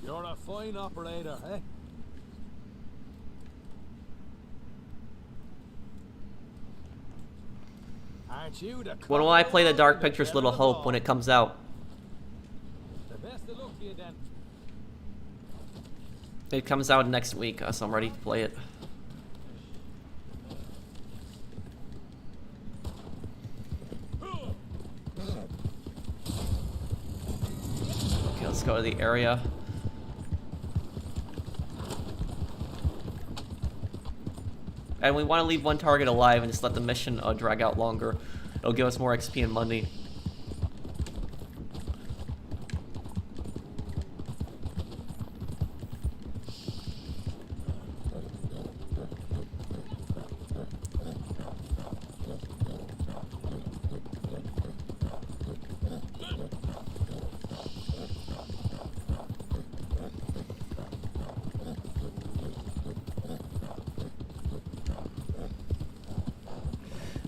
You're a fine operator, eh? Aren't you the When will I play the Dark Pictures Little Hope when it comes out? The best of luck to you then. It comes out next week, so I'm ready to play it. Okay, let's go to the area. And we want to leave one target alive and just let the mission drag out longer. It'll give us more XP and money.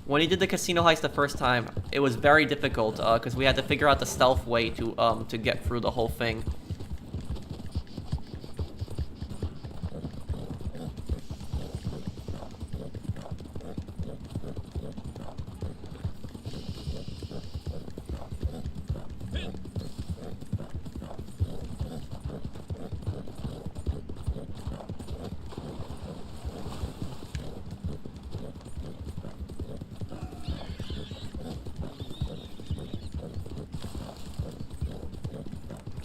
When he did the casino heist the first time, it was very difficult because we had to figure out the stealth way to get through the whole thing.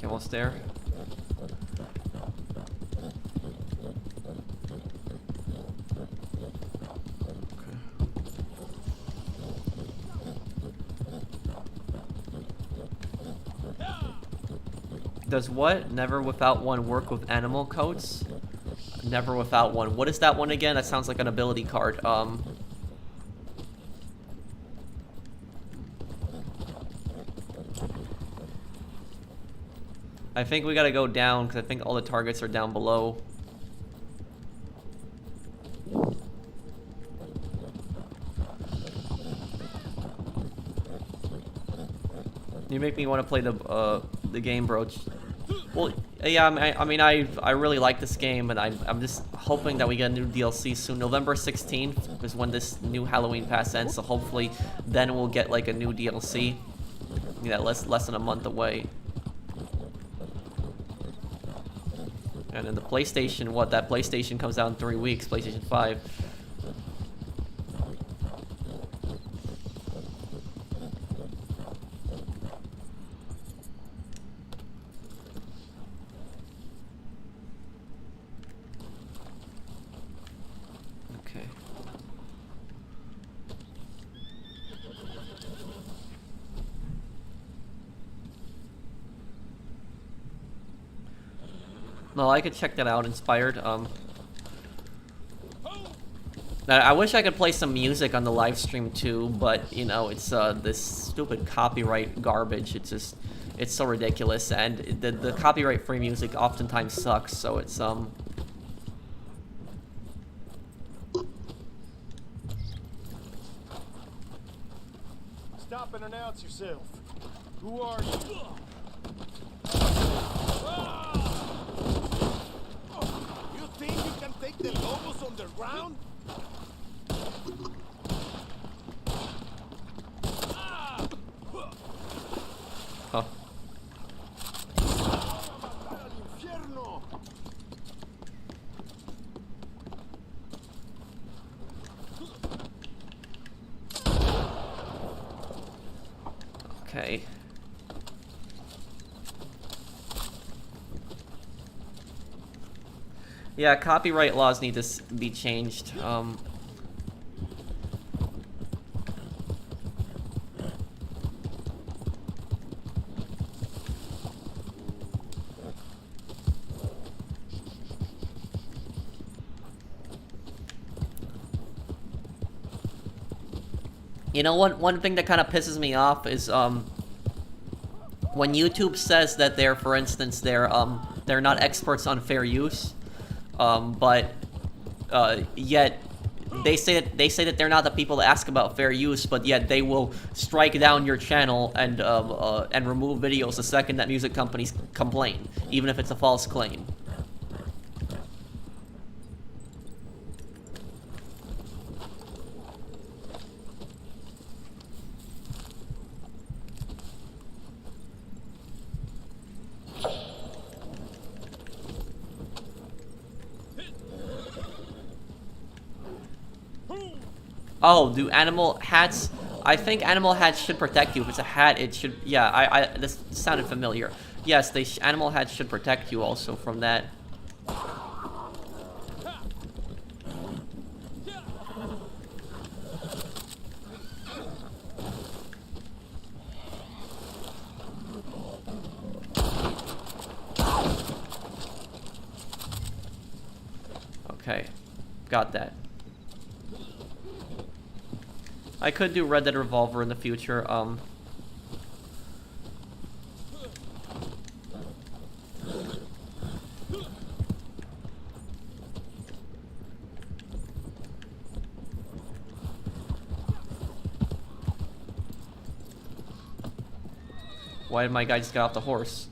Almost there. Does what? Never without one work with animal coats? Never without one. What is that one again? That sounds like an ability card. I think we gotta go down because I think all the targets are down below. You make me want to play the game, bro. Well, yeah. I really like this game, and I'm just hoping that we get a new DLC soon. November 16th is when this new Halloween pass ends, so hopefully then we'll get like a new DLC. Yeah, less than a month away. And then the PlayStation, that PlayStation comes out in 3 weeks, PlayStation 5. Okay. No, I could check that out. Inspired. I wish I could play some music on the live stream too, but you know, it's this stupid copyright garbage. It's so ridiculous, and the copyright free music oftentimes sucks. So it's Stop and announce yourself. Who are you? You think you can take the lobos underground? oh. Infierno. Okay. Yeah, copyright laws need to be changed. You know, one thing that kind of pisses me off is when YouTube says that they're, for instance, they're not experts on fair use, but yet they say that they're not the people to ask about fair use, but yet they will strike down your channel and remove videos the second that music companies complain, even if it's a false claim. Oh, do animal hats? I think animal hats should protect you. If it's a hat, it should. Yeah, this sounded familiar. Yes, animal hats should protect you also from that. Okay, got that. I could do Red Dead Revolver in the future, Why did my guy just get off the horse?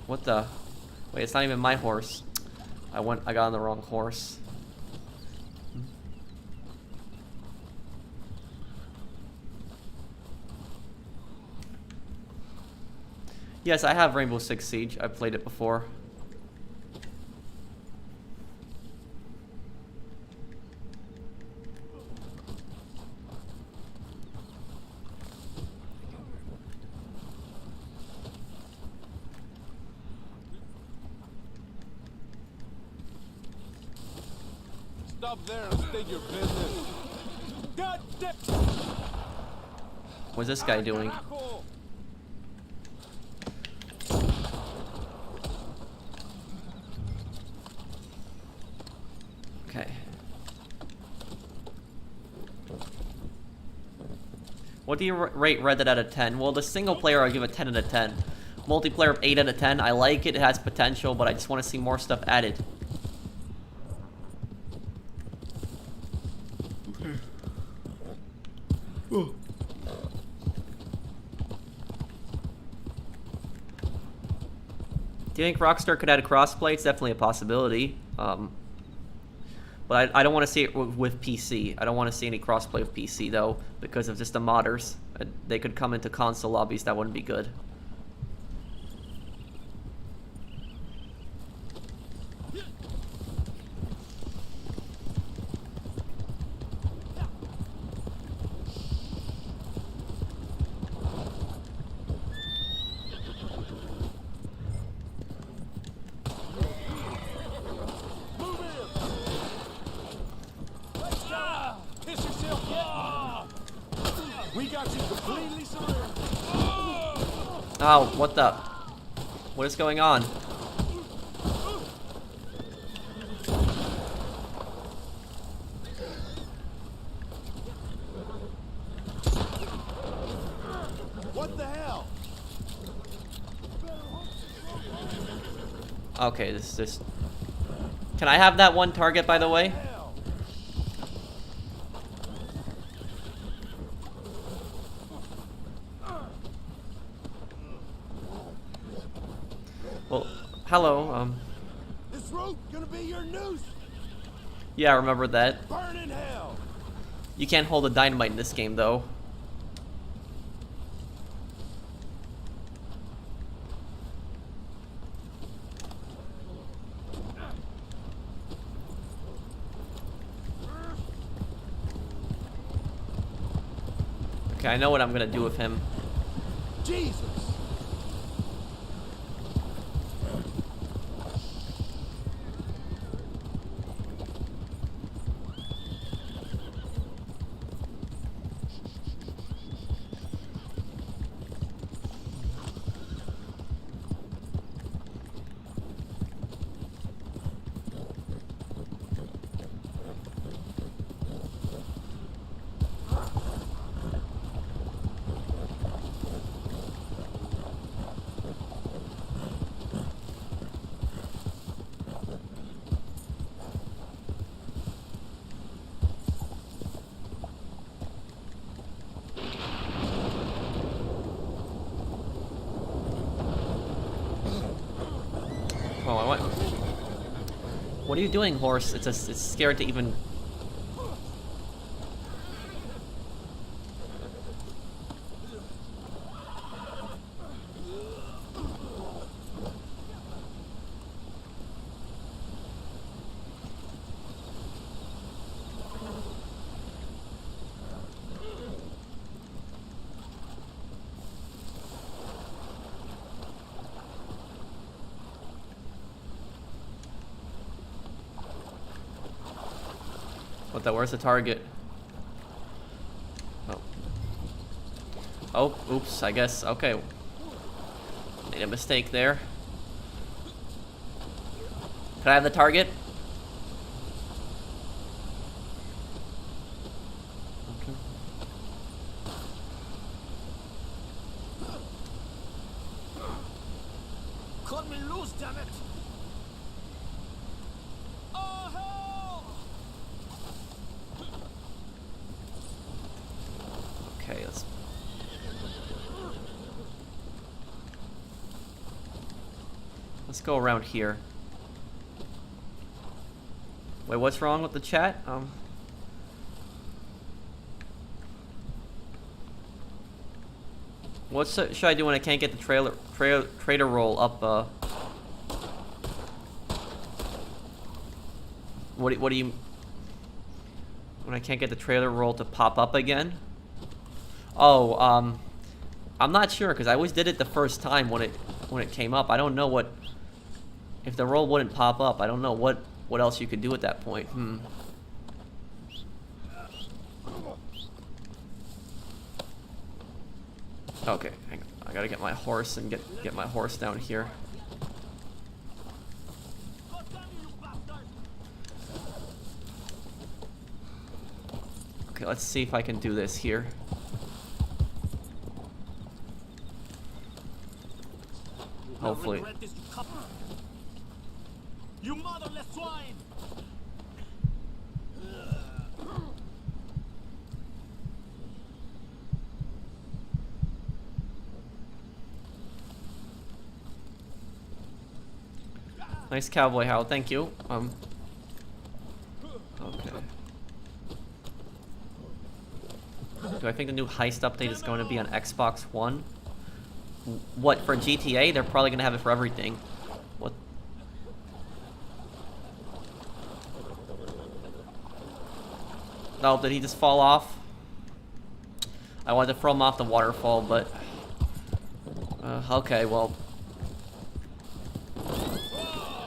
What the? Wait, it's not even my horse. I got on the wrong horse. Yes, I have Rainbow Six Siege. I've played it before. Stop there and state your business. God damn. What's this guy doing? Okay. What do you rate Red Dead out of 10? Well, the single player I'll give a 10 out of 10. Multiplayer 8 out of 10. I like it. It has potential, but I just want to see more stuff added. Oh. Do you think Rockstar could add a crossplay? It's definitely a possibility. But I don't want to see it with PC. I don't want to see any crossplay with PC, though, because of just the modders. They could come into console lobbies. That wouldn't be good. Oh, what the? What is going on? Okay, this. Can I have that one target, by the way? Well, hello. This rope gonna be your noose. Yeah, I remember that. Burn in hell. You can't hold a dynamite in this game, though. Okay, I know what I'm gonna do with him. Jesus. Oh, I want. What are you doing, horse? It's scared to even. What the? Where's the target? Oh. Oh, oops, I guess. Okay. Made a mistake there. Can I have the target? Okay. Cut me loose, damn it. Oh hell! Okay, let's go around here. Wait, what's wrong with the chat? What should I do when I can't get the trader roll up? What do you? When I can't get the trailer roll to pop up again? Oh, I'm not sure because I always did it the first time when it came up. I don't know what if the roll wouldn't pop up. I don't know what else you could do at that point. Okay, hang on. I gotta get my horse and get my horse down here. Okay, let's see if I can do this here. Hopefully. You motherless swine! Nice cowboy howl, thank you. Okay. Do I think the new heist update is going to be on Xbox One? What, for GTA? They're probably going to have it for everything. What? Oh, did he just fall off? I wanted to throw him off the waterfall, but... okay, well...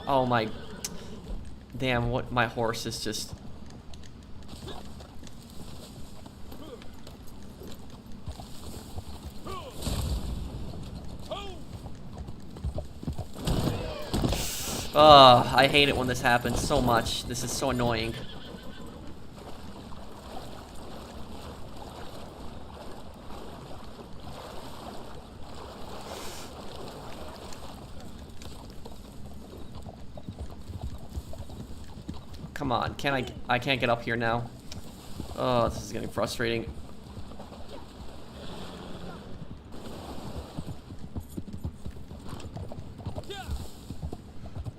Oh my... Damn, what my horse is just... I hate it when this happens so much. This is so annoying. Come on, I can't get up here now. Oh, this is getting frustrating.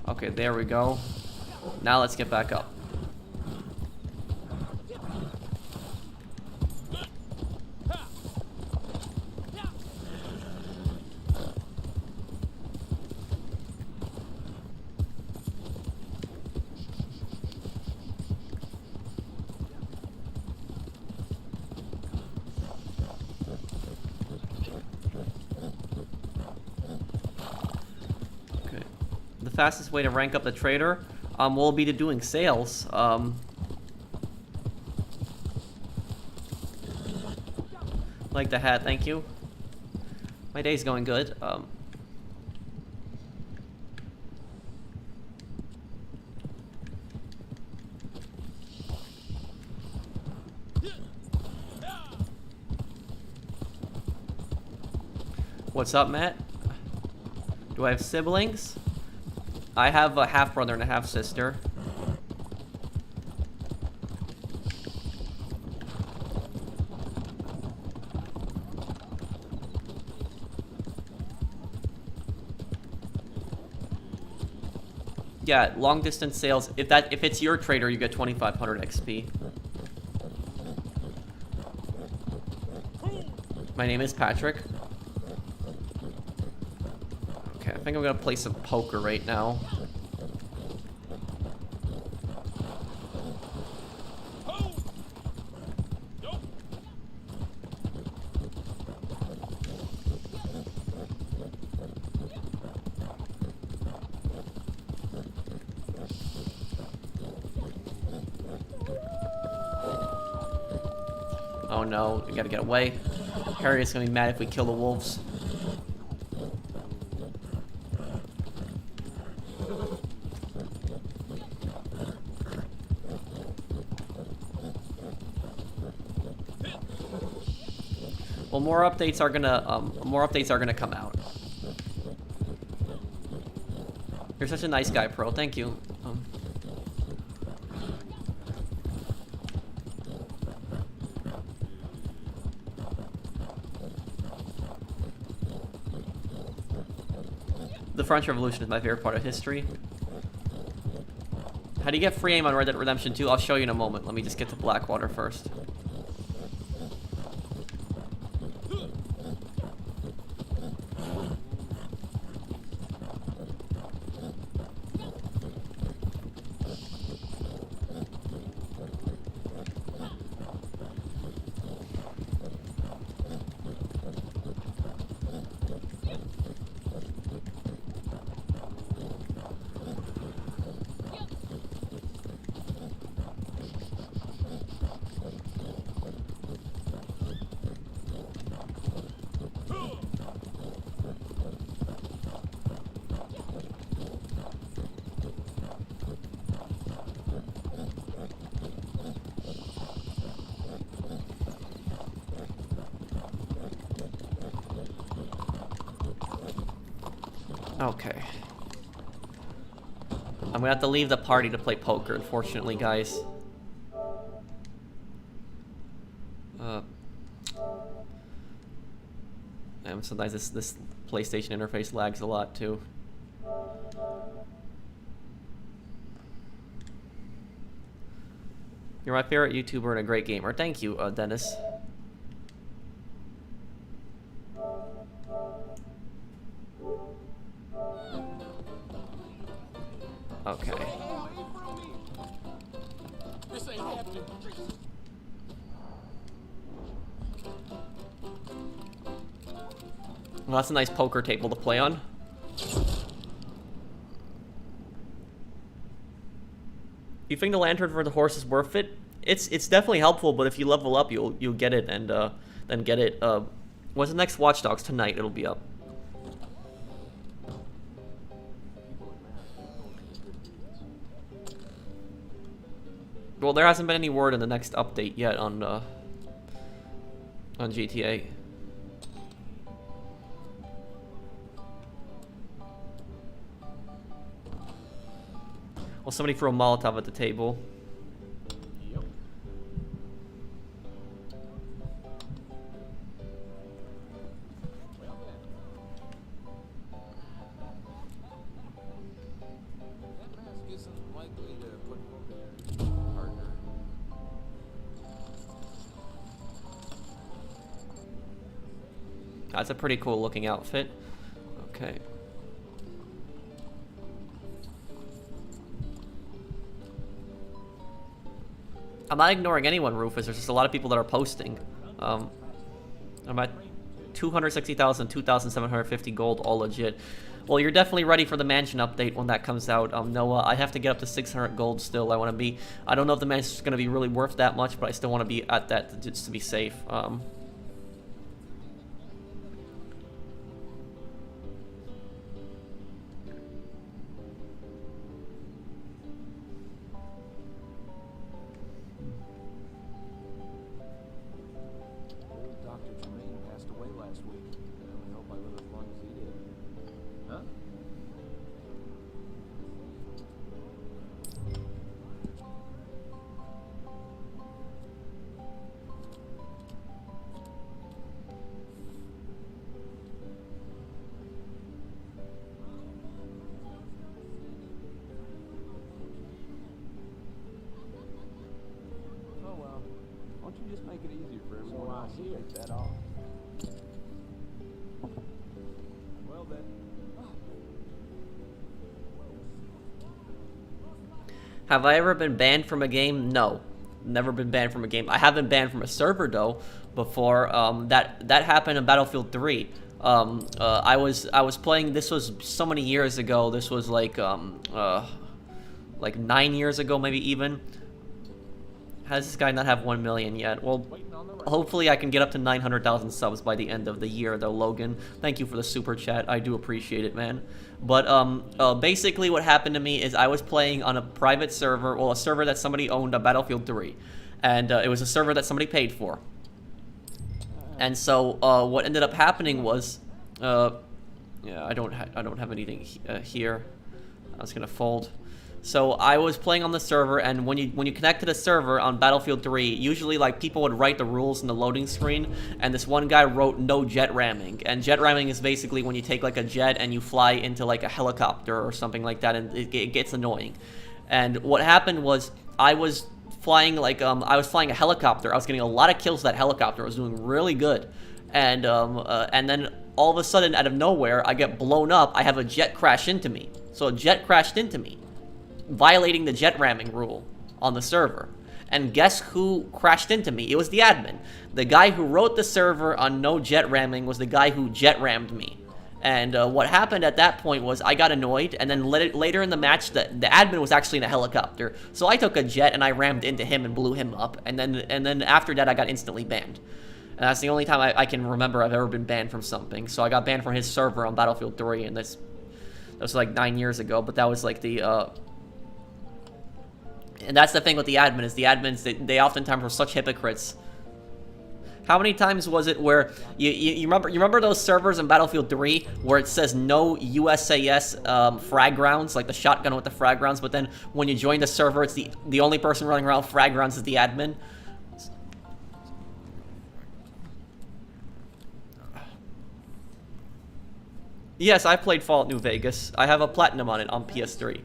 Okay, there we go. Now let's get back up. The fastest way to rank up the trader will be to doing sales. Like the hat, thank you. My day's going good. What's up, Matt? Do I have siblings? I have a half-brother and a half-sister. Yeah, long-distance sales. If it's your trader, you get 2,500 XP. My name is Patrick. Okay, I think I'm gonna play some poker right now. Oh no, we gotta get away. Harriet's gonna be mad if we kill the wolves. Well, more updates are gonna come out. You're such a nice guy, Pearl. Thank you. The French Revolution is my favorite part of history. How do you get free aim on Red Dead Redemption 2? I'll show you in a moment. Let me just get to Blackwater first. Okay. I'm gonna have to leave the party to play poker, unfortunately, guys. And sometimes this PlayStation interface lags a lot too. You're my favorite YouTuber and a great gamer. Thank you, Dennis. Okay. This ain't happening. Well, that's a nice poker table to play on. You think the lantern for the horse is worth it? It's definitely helpful, but if you level up, you'll get it and then get it. What's the next Watch Dogs tonight? It'll be up. Well, there hasn't been any word on the next update yet on GTA. Well, somebody threw a Molotov at the table. That's a pretty cool looking outfit. Okay. I'm not ignoring anyone, Rufus. There's just a lot of people that are posting. I'm at 260,000, 2,750 gold, all legit. Well, you're definitely ready for the mansion update when that comes out, Noah. I have to get up to 600 gold still. I don't know if the mansion's going to be really worth that much, but I still want to be at that just to be safe. Old Dr. Jermaine passed away last week. I really hope I live as long as he did. Huh? Oh well. Why don't you just make it easier for everyone else and take that off? Well then. Have I ever been banned from a game? No. Never been banned from a game. I have been banned from a server, though, before. That happened in Battlefield 3. I was playing, this was so many years ago. This was like 9 years ago, maybe even. How does this guy not have 1 million yet? Well, hopefully I can get up to 900,000 subs by the end of the year, though, Logan. Thank you for the super chat. I do appreciate it, man. But basically what happened to me is I was playing on a private server, well, a server that somebody owned on Battlefield 3. And it was a server that somebody paid for. And so what ended up happening was, yeah, I don't have anything here. I was gonna fold. So I was playing on the server, and when you connect to the server on Battlefield 3, usually like people would write the rules in the loading screen, and this one guy wrote no jet ramming. And jet ramming is basically when you take like a jet and you fly into like a helicopter or something like that, and it gets annoying. And what happened was I was flying like I was flying a helicopter. I was getting a lot of kills with that helicopter. I was doing really good, and then all of a sudden out of nowhere I get blown up. I have a jet crash into me. So a jet crashed into me, violating the jet ramming rule on the server. And guess who crashed into me? It was the admin. The guy who wrote the server on no jet ramming was the guy who jet rammed me. And what happened at that point was I got annoyed, and then later in the match, the admin was actually in a helicopter. So I took a jet and I rammed into him and blew him up. And then after that, I got instantly banned. And that's the only time I can remember I've ever been banned from something. So I got banned from his server on Battlefield 3, and that was like 9 years ago. But that was like the and that's the thing with the admin, is the admins, they oftentimes were such hypocrites. How many times was it where you remember those servers in Battlefield 3 where it says no USAS frag rounds, like the shotgun with the frag rounds, but then when you join the server, it's the only person running around frag rounds is the admin? Yes, I played Fallout New Vegas. I have a platinum on it on PS3.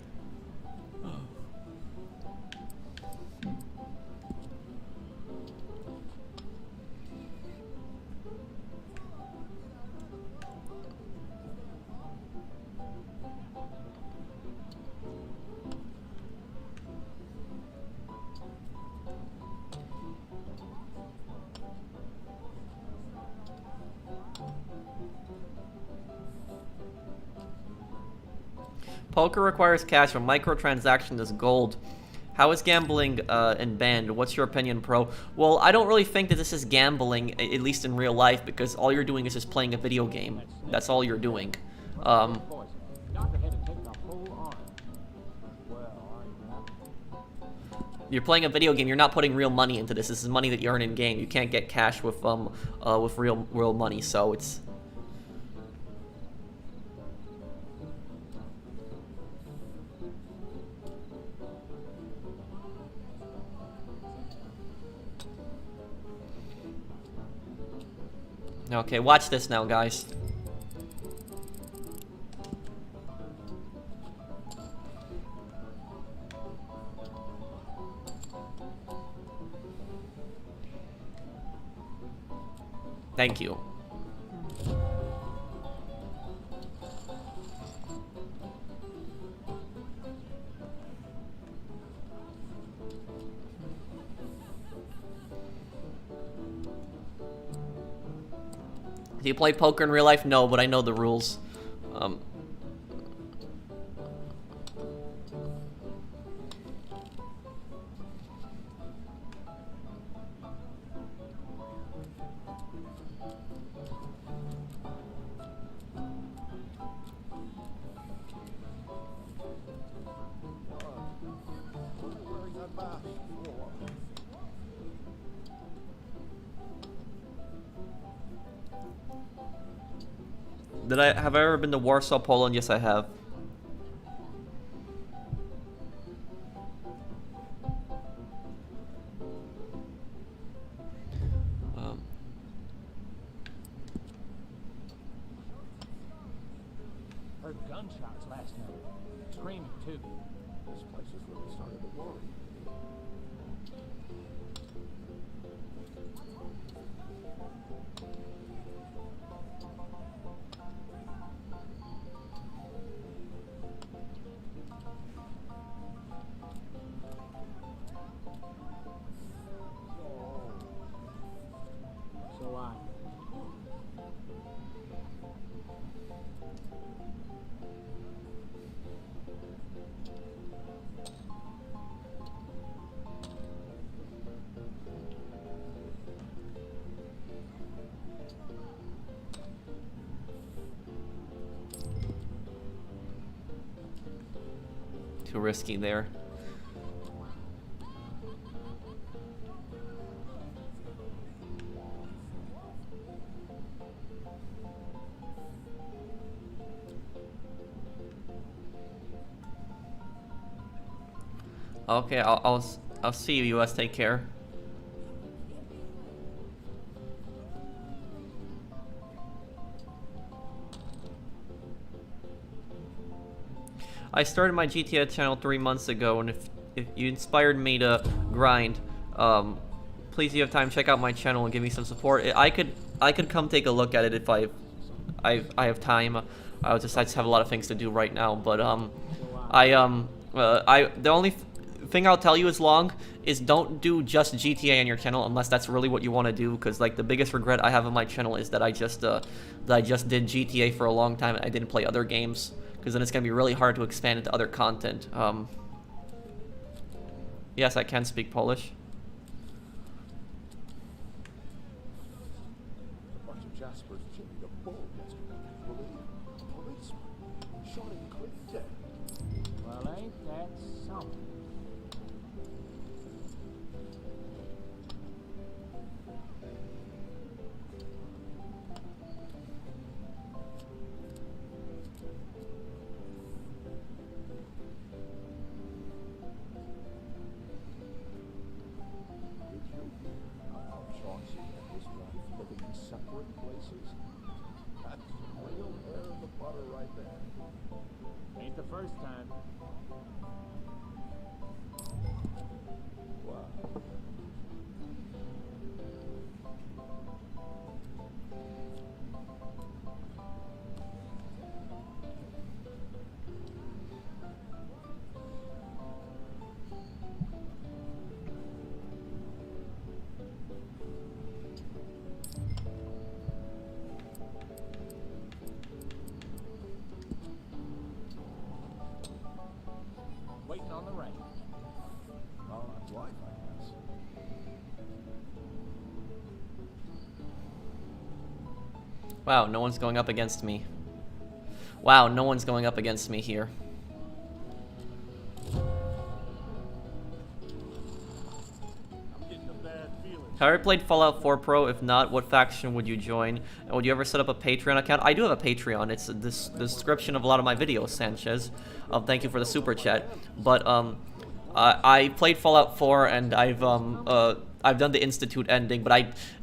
Poker requires cash, but microtransaction is gold. How is gambling and banned? What's your opinion, Pro? Well, I don't really think that this is gambling, at least in real life, because all you're doing is just playing a video game. That's all you're doing. You're playing a video game. You're not putting real money into this. This is money that you earn in game. You can't get cash with real money. So it's. Okay, watch this now, guys. Thank you. Do you play poker in real life? No, but I know the rules. Have I ever been to Warsaw, Poland? Yes, I have. Heard gunshots last night. Screaming too. This place has really started to worry. So I. Too risky there. Okay, I'll see you, US. Take care. I started my GTA channel 3 months ago, and if you inspired me to grind, please, if you have time, check out my channel and give me some support. I could come take a look at it if I have time. I just have a lot of things to do right now, but the only thing I'll tell you is don't do just GTA on your channel unless that's really what you want to do, because like the biggest regret I have on my channel is that I just did GTA for a long time and I didn't play other games, because then it's gonna be really hard to expand into other content. Yes, I can speak Polish. A bunch of Jaspers chimneyed a bull yesterday. Policeman shot him quick dead. Well, ain't that something? Living in separate places. That's real hair in the butter right there. Ain't the first time. Wow. Waiting on the rain. Oh, that's life, I guess. Wow, no one's going up against me. Wow, no one's going up against me here. I'm getting a bad feeling. Have you ever played Fallout 4 Pro? If not, what faction would you join? And would you ever set up a Patreon account? I do have a Patreon. It's the description of a lot of my videos, Sanchez. Thank you for the super chat. But I played Fallout 4 and I've done the Institute ending, but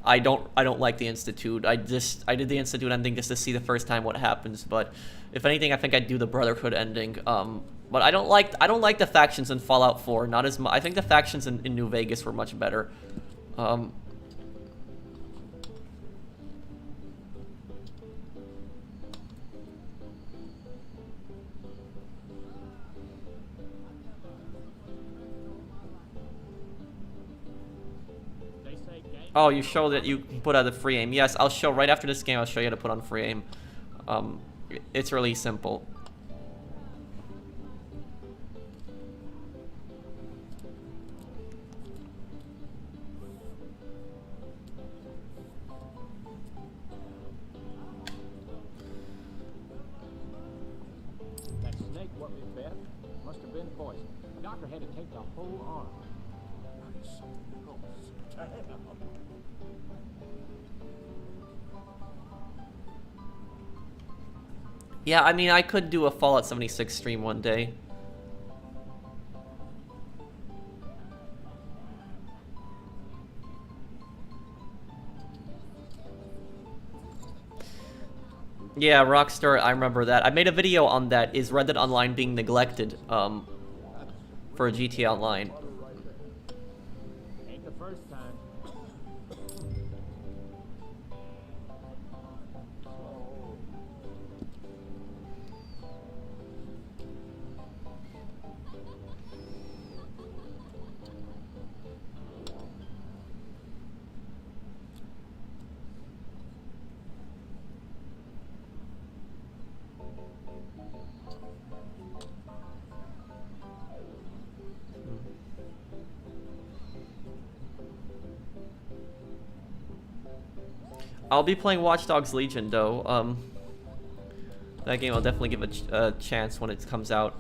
I don't like the Institute. I did the Institute ending just to see the first time what happens. But if anything, I think I'd do the Brotherhood ending. But I don't like the factions in Fallout 4. Not as much. I think the factions in New Vegas were much better. They say gangsters Oh, you show that you can put out the free aim. Yes, I'll show right after this game. I'll show you how to put on free aim. It's really simple. That snake what we fed must have been poisoned. The doctor had to take the whole arm. Yeah, I mean, I could do a Fallout 76 stream one day. Yeah, Rockstar, I remember that. I made a video on that. Is Red Dead Online being neglected for GTA Online? Ain't the first time. I'll be playing Watch Dogs Legion, though. That game I'll definitely give a chance when it comes out.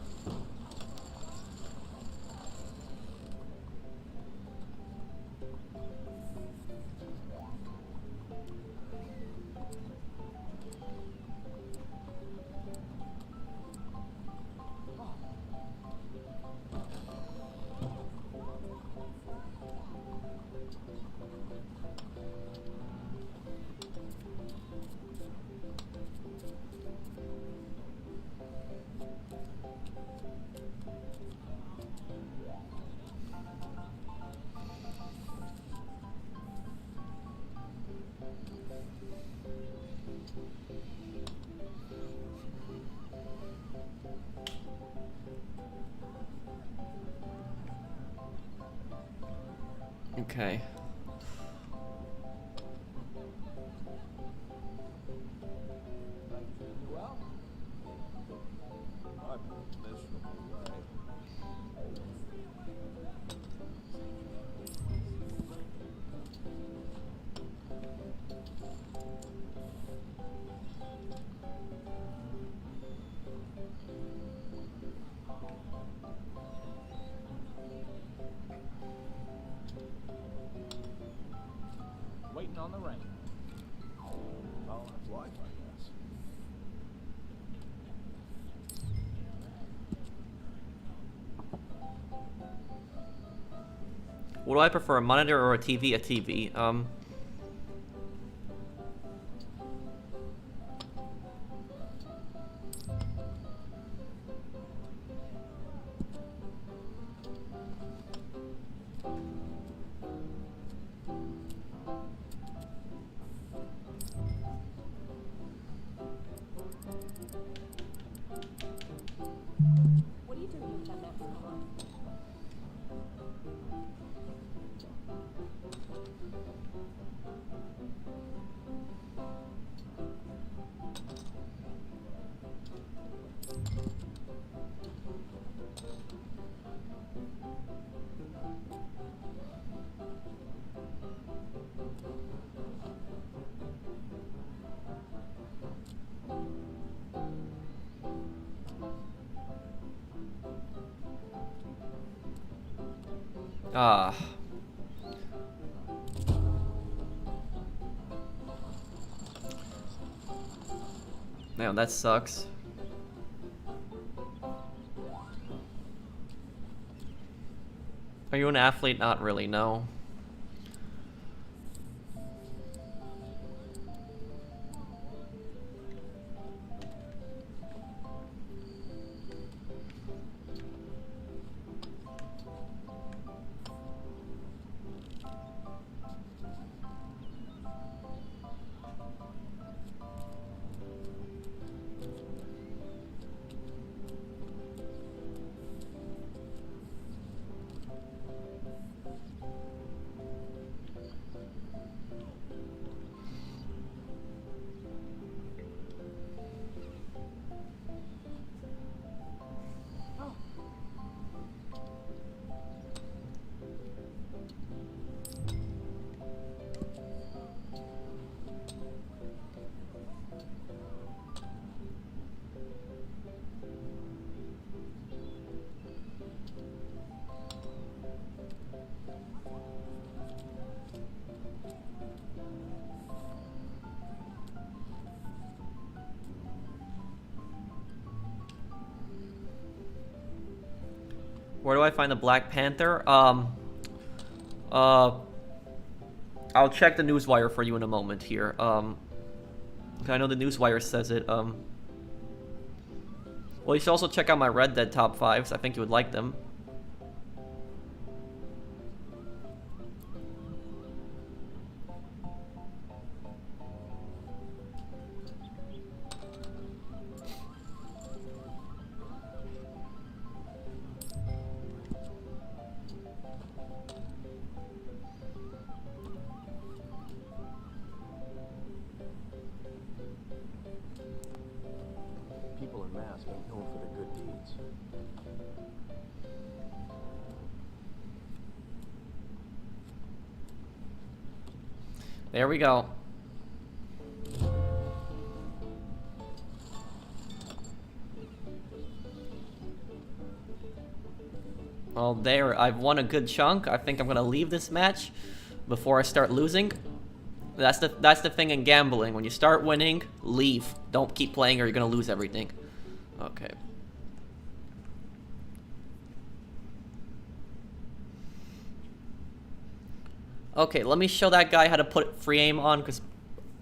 Okay. Well, I'm miserable, right? Waiting on the rain. Oh, that's life, I guess. What do I prefer, a monitor or a TV? A TV. What are you doing with that map from home? Ah. Man, that sucks. Are you an athlete? Not really, no. Where do I find the Black Panther? I'll check the newswire for you in a moment here. I know the newswire says it. Well, you should also check out my Red Dead top 5s. I think you would like them. People in masks ain't known for their good deeds. There we go. Well, there, I've won a good chunk. I think I'm gonna leave this match before I start losing. That's the thing in gambling. When you start winning, leave. Don't keep playing or you're gonna lose everything. Okay. Okay, let me show that guy how to put free aim on, because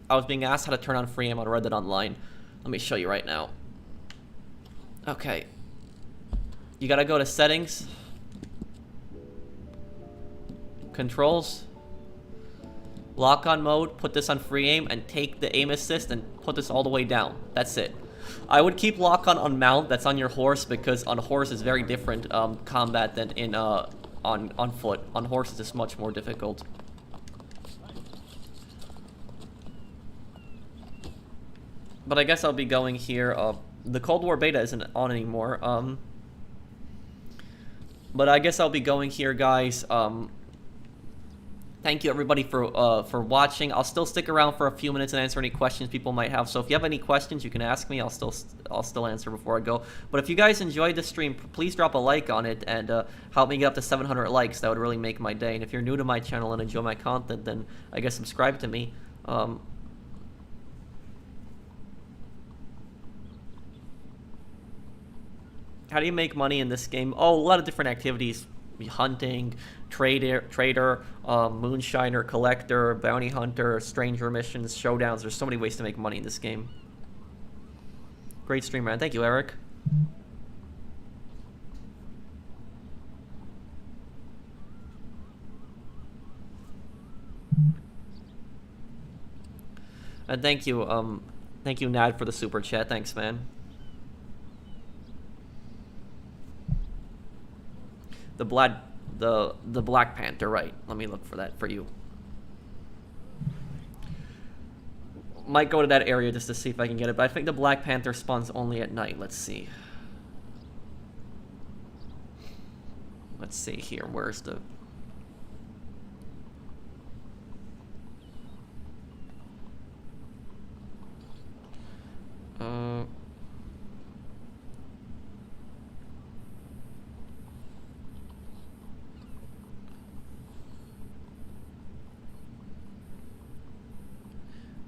I was being asked how to turn on free aim on Red Dead Online. Let me show you right now. Okay. You gotta go to settings. Controls. Lock on mode, put this on free aim, and take the aim assist and put this all the way down. That's it. I would keep lock on mount, that's on your horse, because on horse is very different combat than in on foot. On horse it's much more difficult. But I guess I'll be going here. The Cold War beta isn't on anymore. But I guess I'll be going here, guys. Thank you everybody for watching. I'll still stick around for a few minutes and answer any questions people might have. So if you have any questions, you can ask me. I'll still answer before I go. But if you guys enjoyed the stream, please drop a like on it and help me get up to 700 likes. That would really make my day. And if you're new to my channel and enjoy my content, then I guess subscribe to me. How do you make money in this game? Oh, a lot of different activities. Hunting, trader, moonshiner, collector, bounty hunter, stranger missions, showdowns. There's so many ways to make money in this game. Great stream, man. Thank you, Eric. And thank you, Nad, for the super chat. Thanks, man. The Black Panther, right? Let me look for that for you. Might go to that area just to see if I can get it, but I think the Black Panther spawns only at night. Let's see. Let's see here. Where's the...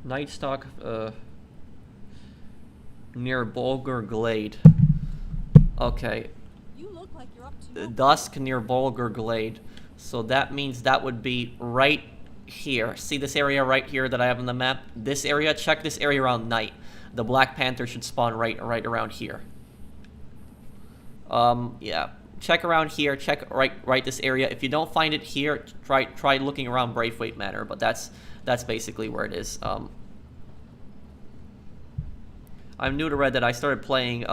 Nightstock, near Bulgur Glade. Okay. You look like you're up to Dusk near Bulgur Glade. So that means that would be right here. See this area right here that I have on the map? This area, check this area around night. The Black Panther should spawn right around here. Yeah. Check around here, check right this area. If you don't find it here, try looking around Braithwaite Manor, but that's basically where it is. I'm new to Red Dead. I started playing.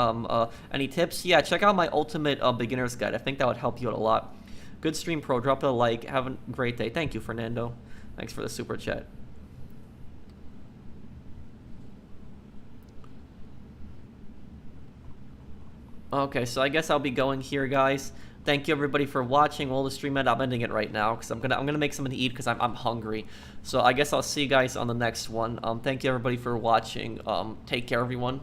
Any tips? Yeah, check out my ultimate beginner's guide. I think that would help you out a lot. Good stream, Pro. Drop a like. Have a great day. Thank you, Fernando. Thanks for the super chat. Okay, so I guess I'll be going here, guys. Thank you everybody for watching. Well, the stream I'm ending it right now because I'm gonna make something to eat because I'm hungry. So I guess I'll see you guys on the next one. Thank you everybody for watching. Take care, everyone.